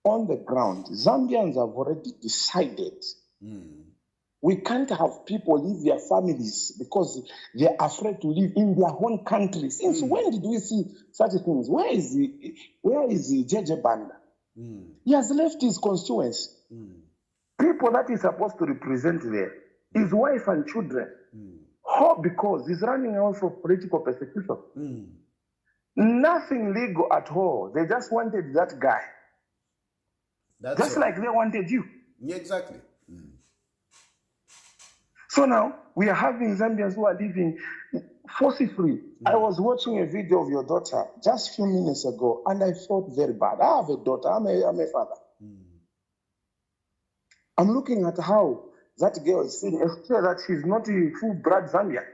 on the ground, Zambians have already decided we can't have people leave their families because they're afraid to live in their own country. Since when did we see such things? Where is the JJ Banda? He has left his constituents. People that he's supposed to represent there, his wife and children. How? Because he's running away from political persecution. Nothing legal at all. They just wanted that guy. Just like they wanted you. Yeah, exactly. So now, we are having Zambians who are living forcibly. I was watching a video of your daughter just a few minutes ago, and I felt very bad. I have a daughter. I'm a father. I'm looking at how that girl is saying, especially that she's not a full-blood Zambian.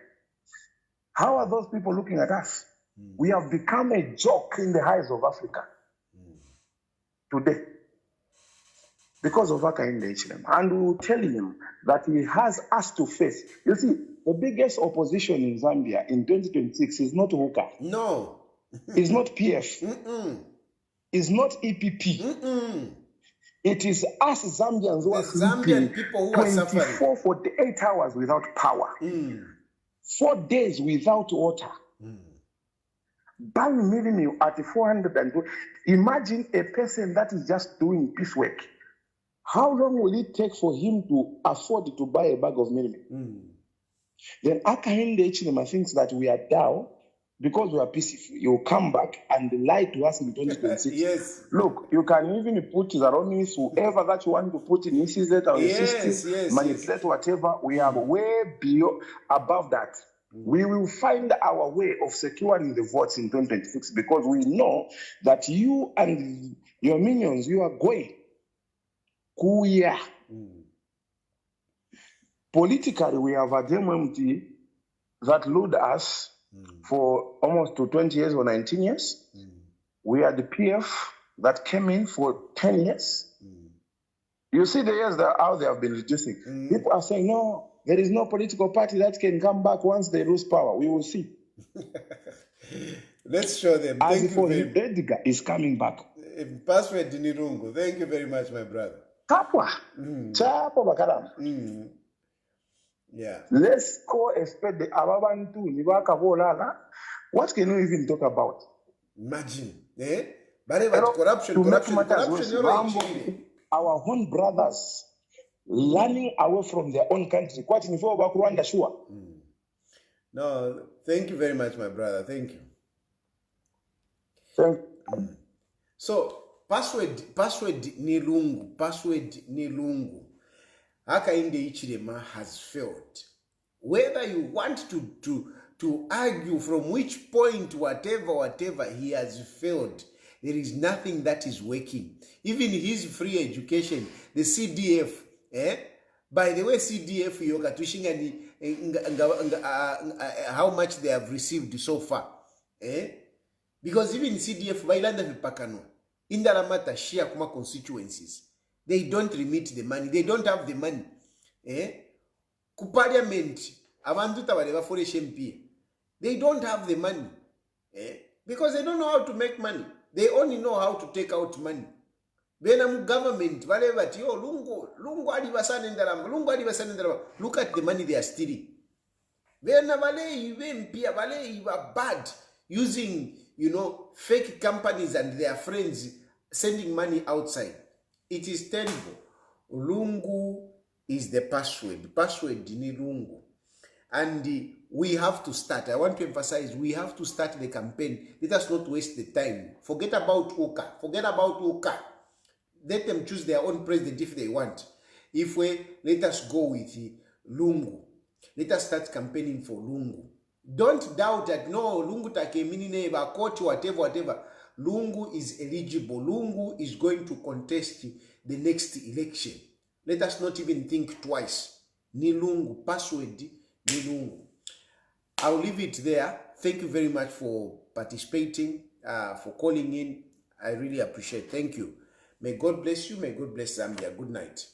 How are those people looking at us? We have become a joke in the eyes of Africa today because of Akainde HM. And we will tell him that he has us to face. You see, the biggest opposition in Zambia in 2026 is not Huka. No. It's not PF. It's not EPP. It is us Zambians who are Zambian people who are 24, 48 hours without power. 4 days without water. Buying meal at 402. Imagine a person that is just doing piecework. How long will it take for him to afford to buy a bag of meal? Then Akahinde Chinema thinks that we are down because we are peaceful. You come back and lie to us in 2026. Yes. Look, you can even put Zaronis, whoever that you want to put in letter or system, manipulate whatever. We are way below, above that. We will find our way of securing the votes in 2026 because we know that you and your minions, you are going. Kuya. Politically, we have a DMMT that lured us for almost 20 years or 19 years. We are the PF that came in for 10 years. You see the years that how they have been reducing. People are saying, no, there is no political party that can come back once they lose power. We will see. Let's show them. As Thank for you him, Edgar is coming back. Password Lungu. Thank you very much, my brother. Chapwa. Chapo bakaram. Yeah. Let's go expect the Ababantu Nibaka Bolala. What can we even talk about? Imagine. But corruption. Our own brothers running away from their own country. Quite in Rwanda, sure. No, thank you very much, my brother. Thank you. So, password ni Lungu. Hakainde Ichilema has failed. Whether you want to argue from which point, whatever, he has failed. There is nothing that is working. Even his free education, the CDF, by the way, CDF, how much they have received so far. Because even CDF, in Daramata, share kuma constituencies. They don't remit the money. They don't have the money. Ku parliament, abantu tabareba for MP. They don't have the money. Because they don't know how to make money. They only know how to take out money. When government, whatever, Lungu adivasane ndarama. Look at the money they are stealing. When MP are bad, using, fake companies and their friends sending money outside. It is terrible. Lungu is the password. The password ni Lungu. And we have to start. I want to emphasize, we have to start the campaign. Let us not waste the time. Forget about Uka. Let them choose their own president if they want. Let us go with Lungu. Let us start campaigning for Lungu. Don't doubt that, no, Lungu takemini neba, coach, whatever. Lungu is eligible. Lungu is going to contest the next election. Let us not even think twice. Ni Lungu, password, ni Lungu. I'll leave it there. Thank you very much for participating, for calling in. I really appreciate it. Thank you. May God bless you. May God bless Zambia. Good night.